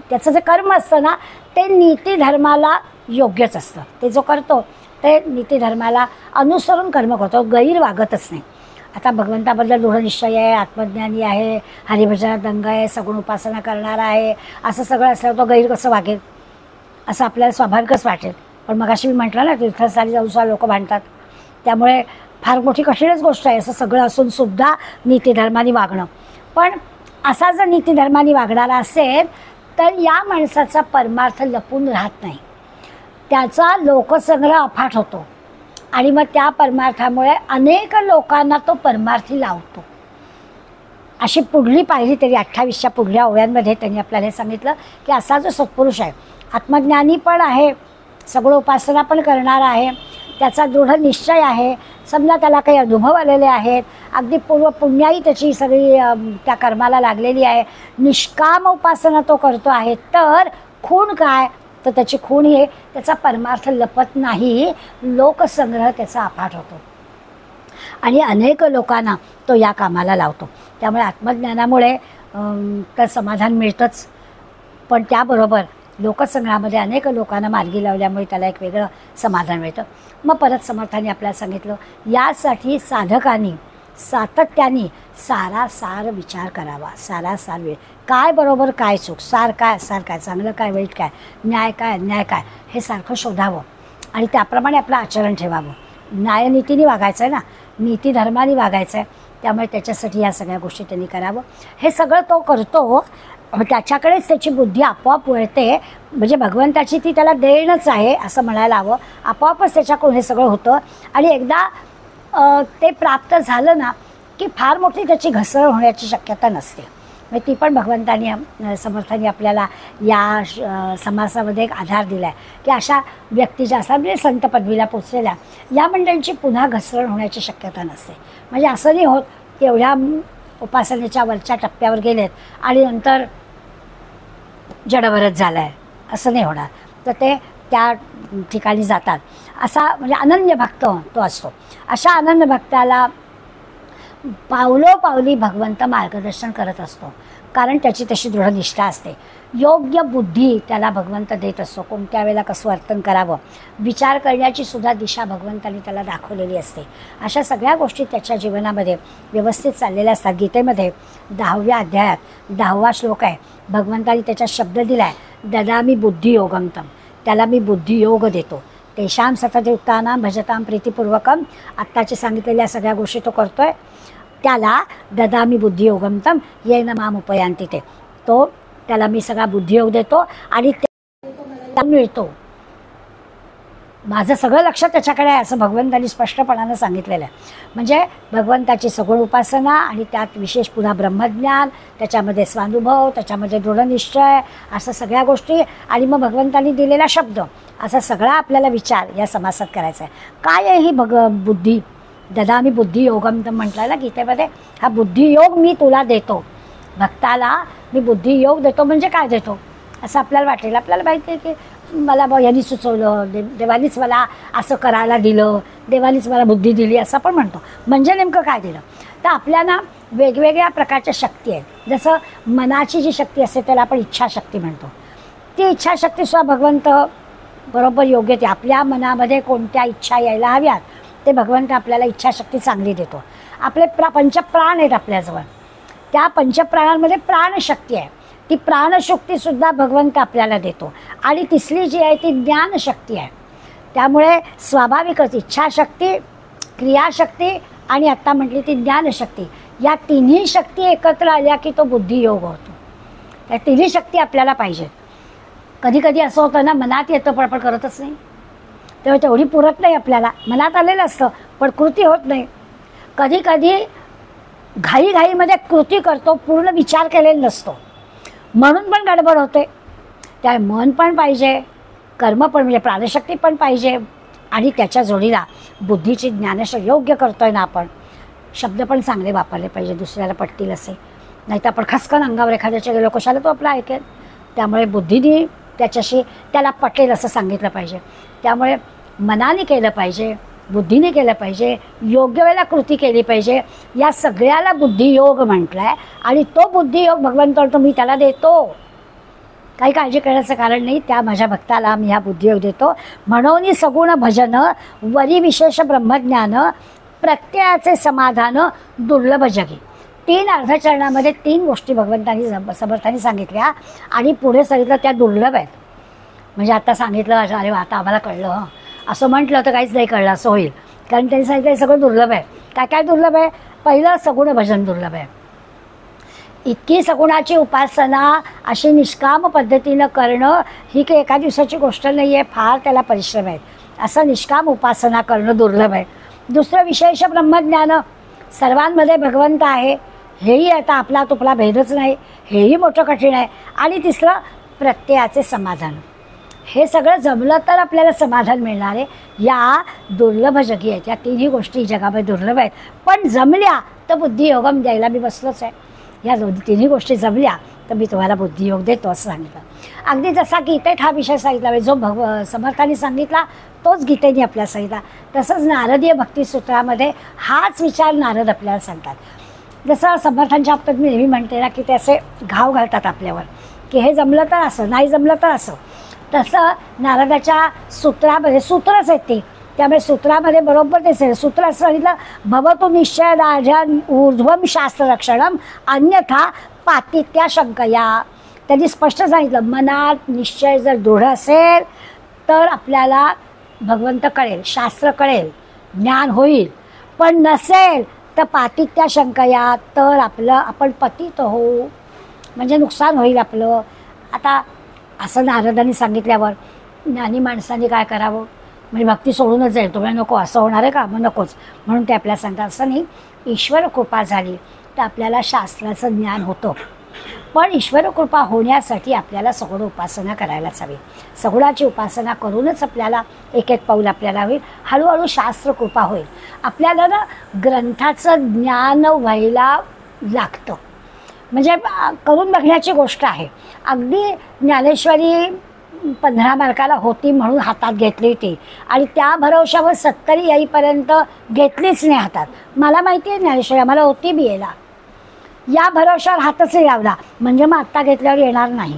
त्याचं जे कर्म असतं ना ते नीतिधर्माला योग्यच असतं. ते जो करतो ते नीतिधर्माला अनुसरून कर्म करतो, गैर वागतच नाही. आता भगवंताबद्दल दृढ निश्चय आहे, आत्मज्ञानी आहे, हरिभजनात दंग आहे, सगुण उपासना करणारा आहे, असं सगळं असल्यावर तो गैर कसं वागेल असं आपल्याला स्वाभाविकच वाटेल. पण मगाशी मी म्हटलं ना, तीर्थस्थानी जाऊन सुद्धा लोक भांडतात, त्यामुळे फार मोठी कठीणच गोष्ट आहे असं सगळं असून सुद्धा नीतिधर्माने वागणं. पण असा जर नीतिधर्माने वागणारा असेल तर या माणसाचा परमार्थ लपून राहत नाही, त्याचा लोकसंग्रह अफाट होतो आणि मग त्या परमार्थामुळे अनेक लोकांना तो परमार्थी लावतो. अशी पुढली पाहिली तरी 28च्या पुढल्या ओव्यांमध्ये त्यांनी आपल्याला हे सांगितलं की असा जो सत्पुरुष आहे, आत्मज्ञानी पण आहे, सगळं उपासना पण करणारा आहे, त्याचा दृढ निश्चय आहे, समजा त्याला काही अनुभव आलेले आहेत, अगदी पूर्व पुण्याही त्याची सगळी त्या कर्माला लागलेली आहे, निष्काम उपासना तो करतो आहे, तर खूण काय, तर त्याची खूण हे त्याचा परमार्थ लपत नाही, लोकसंग्रह त्याचा अफाट होतो आणि अनेक लोकांना तो या कामाला लावतो. त्यामुळे आत्मज्ञानामुळे तर समाधान मिळतंच, पण त्याबरोबर लोकसंग्रहामध्ये अनेक लोकांना मार्गी लावल्यामुळे त्याला एक वेगळं समाधान मिळतं. मग परत समर्थांनी आपल्याला सांगितलं, यासाठी साधकांनी सातत्याने सारासार विचार करावा. सारासार वेळ काय बरोबर काय चूक, सार काय असार काय, चांगलं काय वाईट काय, न्याय काय अन्याय काय, हे सारखं शोधावं आणि त्याप्रमाणे आपलं आचरण ठेवावं. न्यायनीतीने वागायचं आहे ना, नीतिधर्माने वागायचं आहे, त्यामुळे त्याच्यासाठी या सगळ्या गोष्टी त्यांनी करावं. हे सगळं तो करतो, त्याच्याकडेच त्याची बुद्धी आपोआप वळते. म्हणजे भगवंताची ती त्याला देणच आहे असं म्हणायला हवं. आपोआपच त्याच्याकडून हे सगळं होतं आणि एकदा ते प्राप्त झालं ना की फार मोठी त्याची घसरण होण्याची शक्यता नसते. म्हणजे ती पण भगवंतानी समर्थांनी आपल्याला या समासामध्ये एक आधार दिला आहे की अशा व्यक्ती ज्या असतात म्हणजे संत पदवीला पोचलेल्या या मंडळींची पुन्हा घसरण होण्याची शक्यता नसते. म्हणजे असं नाही होत की एवढ्या उपासनेच्या वरच्या टप्प्यावर गेलेत आणि नंतर जडभरत झालं आहे असं नाही होणार, तर ते त्या ठिकाणी जातात. असा म्हणजे अनन्य भक्त तो असतो. अशा अनन्य भक्ताला पावलोपावली भगवंत मार्गदर्शन करत असतो, कारण त्याची तशी दृढ निष्ठा असते. योग्य बुद्धी त्याला भगवंत देत असतो, कोणत्या वेळेला कसं वर्तन करावं, विचार करण्याची सुद्धा दिशा भगवंतांनी त्याला दाखवलेली असते. अशा सगळ्या गोष्टी त्याच्या जीवनामध्ये व्यवस्थित चाललेल्या असतात. गीतेमध्ये 10व्या अध्यायात 10वा श्लोक आहे, भगवंतांनी त्याचा शब्द दिला आहे, ददामी बुद्धियोगमतम, त्याला मी बुद्धियोग देतो. तेषां सततयुक्तानां भजतां प्रीतिपूर्वकम, आत्ताचे सांगितलेल्या सगळ्या गोष्टी तो करतोय, त्याला ददामी बुद्धियोगमतम येन माम उपयांती, ते तो त्याला मी सगळा बुद्धियोग देतो आणि ते मिळतो. माझं सगळं लक्ष त्याच्याकडे आहे असं भगवंतांनी स्पष्टपणानं सांगितलेलं आहे. म्हणजे भगवंताची सगुण उपासना आणि त्यात विशेष पुन्हा ब्रह्मज्ञान, त्याच्यामध्ये स्वानुभव, त्याच्यामध्ये दृढनिश्चय, असं सगळ्या गोष्टी आणि मग भगवंतांनी दिलेला शब्द, असा सगळा आपल्याला विचार या समासात करायचा आहे. काय आहे ही बुद्धी, ददामी बुद्धियोगम तर म्हटलं ना गीतेमध्ये, हा बुद्धियोग मी तुला देतो. भक्ताला मी बुद्धियोग देतो म्हणजे काय देतो असं आपल्याला वाटेल. आपल्याला माहिती आहे की मला यांनी सुचवलं, देवानीच मला असं करायला दिलं, देवानीच मला बुद्धी दिली असं पण म्हणतो. म्हणजे नेमकं काय दिलं, तर आपल्याला वेगवेगळ्या प्रकारच्या शक्ती आहेत. जसं मनाची जी शक्ती असते त्याला आपण इच्छाशक्ती म्हणतो. ती इच्छाशक्तीसुद्धा भगवंत बरोबर योग्य ते आपल्या मनामध्ये कोणत्या इच्छा यायला हव्यात ते भगवंत आपल्याला इच्छाशक्ती चांगली देतो. आपले पंचप्राण आहेत आपल्याजवळ, त्या पंचप्राणांमध्ये प्राणशक्ती आहे. ती प्राणशक्तीसुद्धा भगवंत आपल्याला देतो. आणि तिसरी जी आहे ती ज्ञानशक्ती आहे. त्यामुळे स्वाभाविकच इच्छाशक्ती, क्रियाशक्ती आणि आत्ता म्हटली ती ज्ञानशक्ती, या तिन्ही शक्ती एकत्र आल्या की तो बुद्धियोग होतो. त्या तिन्ही शक्ती आपल्याला पाहिजेत. कधी कधी असं होतं ना, मनात येतं पण आपण करतच नाही, तेव्हा तेवढी पुरत नाही आपल्याला. मनात आलेलं असतं पण कृती होत नाही. कधी कधी घाईघाईमध्ये कृती करतो, पूर्ण विचार केलेला नसतो, म्हणून पण गडबड होते. त्या मन पण पाहिजे, कर्म पण म्हणजे प्राणशक्ती पण पाहिजे, आणि त्याच्या जोडीला बुद्धीची ज्ञानशक्ती. योग्य करतोय ना आपण, शब्द पण चांगले वापरले पाहिजे, दुसऱ्याला पटतील असे. नाही तर आपण खसकन अंगावर एखाद्याच्या गेलो, कशाला तो आपला ऐकेल. त्यामुळे बुद्धीने त्याच्याशी त्याला पटेल असं सांगितलं पाहिजे. त्यामुळे मनाने केलं पाहिजे, बुद्धीने केलं पाहिजे, योग्य वेळेला कृती केली पाहिजे. या सगळ्याला बुद्धियोग म्हटलं आहे. आणि तो बुद्धियोग भगवंत म्हणतो मी त्याला देतो, काही काळजी करण्याचं कारण नाही. त्या माझ्या भक्ताला मी हा बुद्धियोग देतो. म्हणून सगुण भजन, वरी विशेष ब्रह्मज्ञान, प्रत्ययाचे समाधान, दुर्लभ जगी. 3 अर्धचरणामध्ये 3 गोष्टी भगवंतांनी समर्थांनी सांगितल्या आणि पुढे सांगितलं त्या दुर्लभ आहेत. म्हणजे आता सांगितलं अरे आता आम्हाला कळलं, असं म्हटलं तर काहीच नाही कळलं असं होईल. कारण त्यांनी सांगितलं हे सगळं दुर्लभ आहे. काय काय दुर्लभ आहे? पहिलं सगुण भजन दुर्लभ आहे. इतकी सगुणाची उपासना अशी निष्काम पद्धतीनं करणं ही काही एका दिवसाची गोष्ट नाही आहे, फार त्याला परिश्रम आहेत. असं निष्काम उपासना करणं दुर्लभ आहे. दुसरं विशेष ब्रह्मज्ञान, सर्वांमध्ये भगवंत आहे हेही आता आपला तुपला भेदच नाही, हेही मोठं कठीण आहे. आणि तिसरं प्रत्ययाचे समाधान. हे सगळं जमलं तर आपल्याला समाधान मिळणार आहे. या दुर्लभ जगी आहेत, या तिन्ही गोष्टी जगामध्ये दुर्लभ आहेत. पण जमल्या तर बुद्धियोगम द्यायला मी बसलोच आहे. या तिन्ही गोष्टी जमल्या तर मी तुम्हाला बुद्धियोग देतो असं सांगितलं. अगदी जसा गीतेत हा विषय सांगितला, जो समर्थांनी सांगितला तोच गीतेने आपल्याला सांगितला. तसंच नारदीय भक्तिसूत्रामध्ये हाच विचार नारद आपल्याला सांगतात. जसं समर्थांच्या बाबतीत मी नेहमी म्हणते ना की ते असे घाव घालतात आपल्यावर की हे जमलं तर असं, नाही जमलं तर असं. तसं नारदाच्या सूत्रामध्ये सूत्रच आहेत ती, त्यामुळे सूत्रामध्ये बरोबर ते सूत्र असं सांगितलं, भवतु निश्चय दाढ्यान ऊर्ध्वम शास्त्ररक्षणम अन्यथा पातित्या शंकया. त्यांनी स्पष्ट सांगितलं मनात निश्चय जर दृढ असेल तर आपल्याला भगवंत कळेल, शास्त्र कळेल, ज्ञान होईल. पण नसेल तर पातित्या शंकया, तर आपण पतित होऊ, म्हणजे नुकसान होईल आपलं. आता असं नारदांनी सांगितल्यावर ज्ञानी माणसांनी काय करावं? म्हणजे भक्ती सोडूनच जाईल, तुम्हाला नको असं होणार आहे का? मग नकोच. म्हणून ते आपल्याला सांगतात असं नाही, ईश्वर कृपा झाली तर आपल्याला शास्त्राचं ज्ञान होतं. पण ईश्वर कृपा होण्यासाठी आपल्याला सगुण उपासना करायलाच हवी. सगुणाची उपासना करूनच आपल्याला एक एक पाऊल आपल्याला होईल. हळूहळू शास्त्र कृपा होईल. आपल्याला ना ग्रंथाचं ज्ञान व्हायला लागतं, म्हणजे करून बघण्याची गोष्ट आहे. अगदी ज्ञानेश्वरी 15 मार्काला होती म्हणून हातात घेतली होती आणि त्या भरवशावर 70 येईपर्यंत घेतलीच नाही हातात. मला माहिती आहे ज्ञानेश्वरी आम्हाला होती BAला, या भरवशावर हातच नाही लावला म्हणजे मग आत्ता घेतल्यावर येणार नाही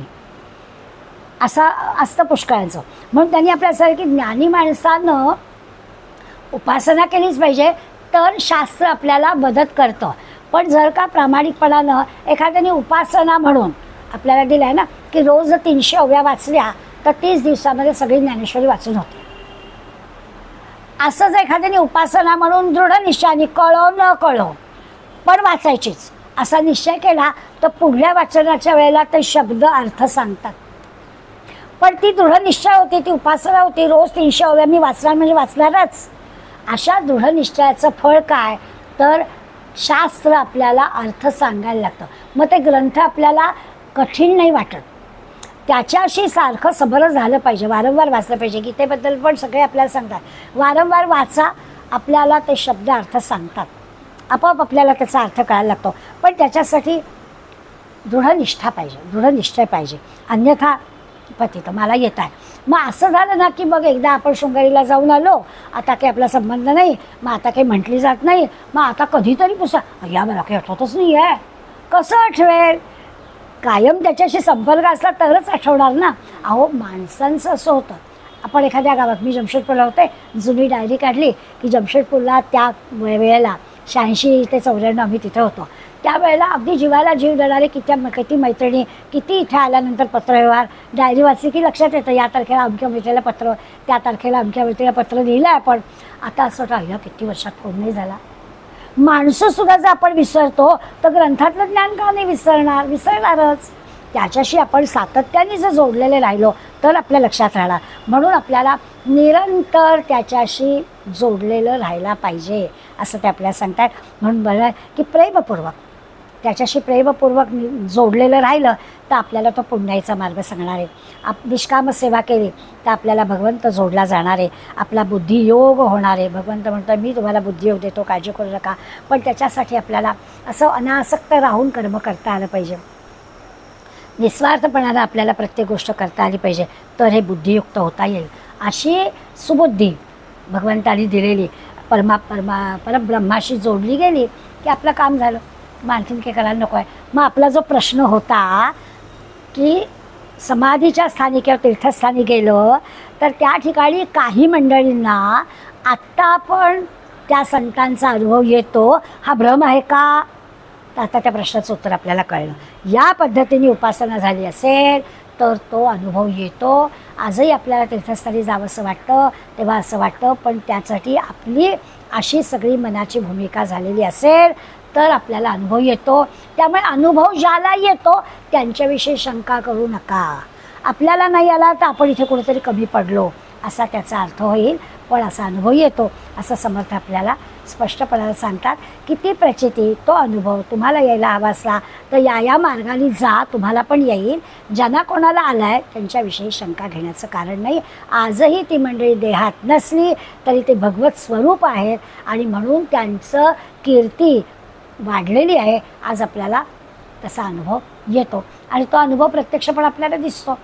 असं असतं पुष्कळांचं. म्हणून त्यांनी आपल्याला सांगितलं की ज्ञानी माणसानं उपासना केलीच पाहिजे तर शास्त्र आपल्याला मदत करतं. पण जर का प्रामाणिकपणानं एखाद्याने उपासना म्हणून आपल्याला दिलं आहे ना की रोज 300 ओव्या वाचल्या तर 30 दिवसामध्ये सगळी ज्ञानेश्वरी वाचून होते. असंच एखाद्याने उपासना म्हणून दृढ निश्चयाने कळो न कळो पण वाचायचीच असा निश्चय केला तर पुढल्या वाचनाच्या वेळेला ते शब्द अर्थ सांगतात. पण ती दृढ निश्चय होती, ती उपासना होती, रोज 300 ओव्या मी वाचणार म्हणजे वाचणारच. अशा दृढ निश्चयाचं फळ काय तर शास्त्र आपल्याला अर्थ सांगायला लागतं. मग ते ग्रंथ आपल्याला कठीण नाही वाटत, त्याच्याशी सारखं सबरं झालं पाहिजे, वारंवार वाचलं पाहिजे. गीतेबद्दल पण सगळे आपल्याला सांगतात वारंवार वाचा, आपल्याला ते शब्द अर्थ सांगतात, आपोआप आपल्याला त्याचा अर्थ कळायला लागतो. पण त्याच्यासाठी दृढ निष्ठा पाहिजे, दृढ निश्चय पाहिजे, अन्यथा पतित मला येत आहे. मग असं झालं ना की मग एकदा आपण शृंगारीला जाऊन आलो, आता काही आपला संबंध नाही, मग आता काही म्हटली जात नाही, मग आता कधीतरी या मला काही आठवतच नाही आहे. कसं आठवेल? कायम त्याच्याशी संपर्क असला तरच आठवणार ना. अहो माणसांचं असं होतं, आपण एखाद्या गावात, मी जमशेदपूरला होते, जुनी डायरी काढली की जमशेदपूरला त्या वेळेला 86 ते 94 आम्ही तिथे होतो. त्यावेळेला अगदी जीवाला जीव देणारे किती मैत्रिणी, किती इथे आल्यानंतर पत्रव्यवहार, डायरी वाचली की लक्षात येतं या तारखेला अमक्या मैत्रिणीला पत्र, त्या तारखेला अमक्या मैत्रिणीला पत्र लिहिलं आहे आपण. आता असं राहिलं किती वर्षात फोन नाही झाला. माणसंसुद्धा जर आपण विसरतो तर ग्रंथातलं ज्ञान का नाही विसरणारच. त्याच्याशी आपण सातत्याने जर जोडलेले राहिलो तर आपल्या लक्षात राहणार. म्हणून आपल्याला निरंतर त्याच्याशी जोडलेलं राहायला पाहिजे असं ते आपल्याला सांगतात. म्हणून बरं की प्रेमपूर्वक त्याच्याशी जोडलेलं राहिलं तर आपल्याला तो पुण्याचा मार्ग सांगणार आहे. निष्काम सेवा केली तर आपल्याला भगवंत जोडला जाणार आहे. आपला बुद्धियोग होणार आहे. भगवंत म्हणतो मी तुम्हाला बुद्धियोग देतो, काळजी करू नका. पण त्याच्यासाठी आपल्याला असं अनासक्त राहून कर्म करता आलं पाहिजे. निस्वार्थपणानं आपल्याला प्रत्येक गोष्ट करता आली पाहिजे तर हे बुद्धियुक्त होता येईल. अशी सुबुद्धी भगवंतानी दिलेली परब्रह्माशी जोडली गेली की आपलं काम झालं. मग आणखीन काही करायला नको आहे. मग आपला जो प्रश्न होता की समाधीच्या स्थानी किंवा तीर्थस्थानी गेलो तर त्या ठिकाणी काही मंडळींना आत्ता पण त्या संतांचा अनुभव येतो, हा भ्रम आहे का? तर आता त्या प्रश्नाचं उत्तर आपल्याला कळलं. या पद्धतीने उपासना झाली असेल तर तो अनुभव येतो. आजही आपल्याला तीर्थस्थानी जावंसं वाटतं तेव्हा असं वाटतं, पण त्यासाठी आपली अशी सगळी मनाची भूमिका झालेली असेल तर आपल्याला अनुभव येतो. त्यामुळे अनुभव ज्याला येतो त्यांच्याविषयी शंका करू नका. आपल्याला नाही आला तर आपण इथे कुठेतरी कमी पडलो असा त्याचा अर्थ होईल, पण असा अनुभव येतो असं समर्थ आपल्याला स्पष्टपणाने सांगतात. किती प्रचिती तो अनुभव तुम्हाला यायला हवा असला तर या मार्गाने जा, तुम्हाला पण येईल. ज्यांना कोणाला आला आहे त्यांच्याविषयी शंका घेण्याचं कारण नाही. आजही ती मंडळी देहात नसली तरी ते भगवत स्वरूप आहेत आणि म्हणून त्यांचं कीर्ती वाढलेली आहे. आज आपल्याला तसा अनुभव येतो आणि तो अनुभव प्रत्यक्ष पण आपल्याला दिसतो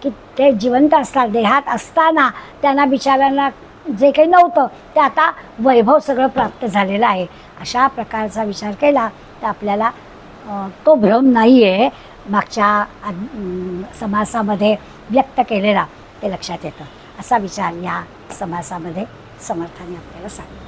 की ते जिवंत असतात. देहात असताना त्यांना बिचाऱ्यांना जे काही नव्हतं ते आता वैभव सगळं प्राप्त झालेलं आहे. अशा प्रकारचा विचार केला तर आपल्याला तो भ्रम नाही आहे मागच्या समासामध्ये व्यक्त केलेला ते लक्षात येतं. असा विचार या समासामध्ये समर्थाने आपल्याला सांगितला.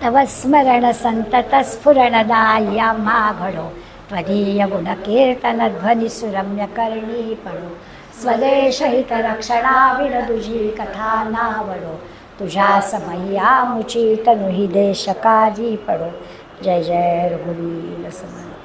तव स्मरण संतत स्फुरणदाया माघडो त्वदीय गुणकीर्तन ध्वनिसुरम्य करणी पडो. स्वदेश हित रक्षणा विनदुजी कथा नावडो तुझ्या समय्या मुची तनु हि देश काजी पडो. जय जय रघुवीर समर्थ.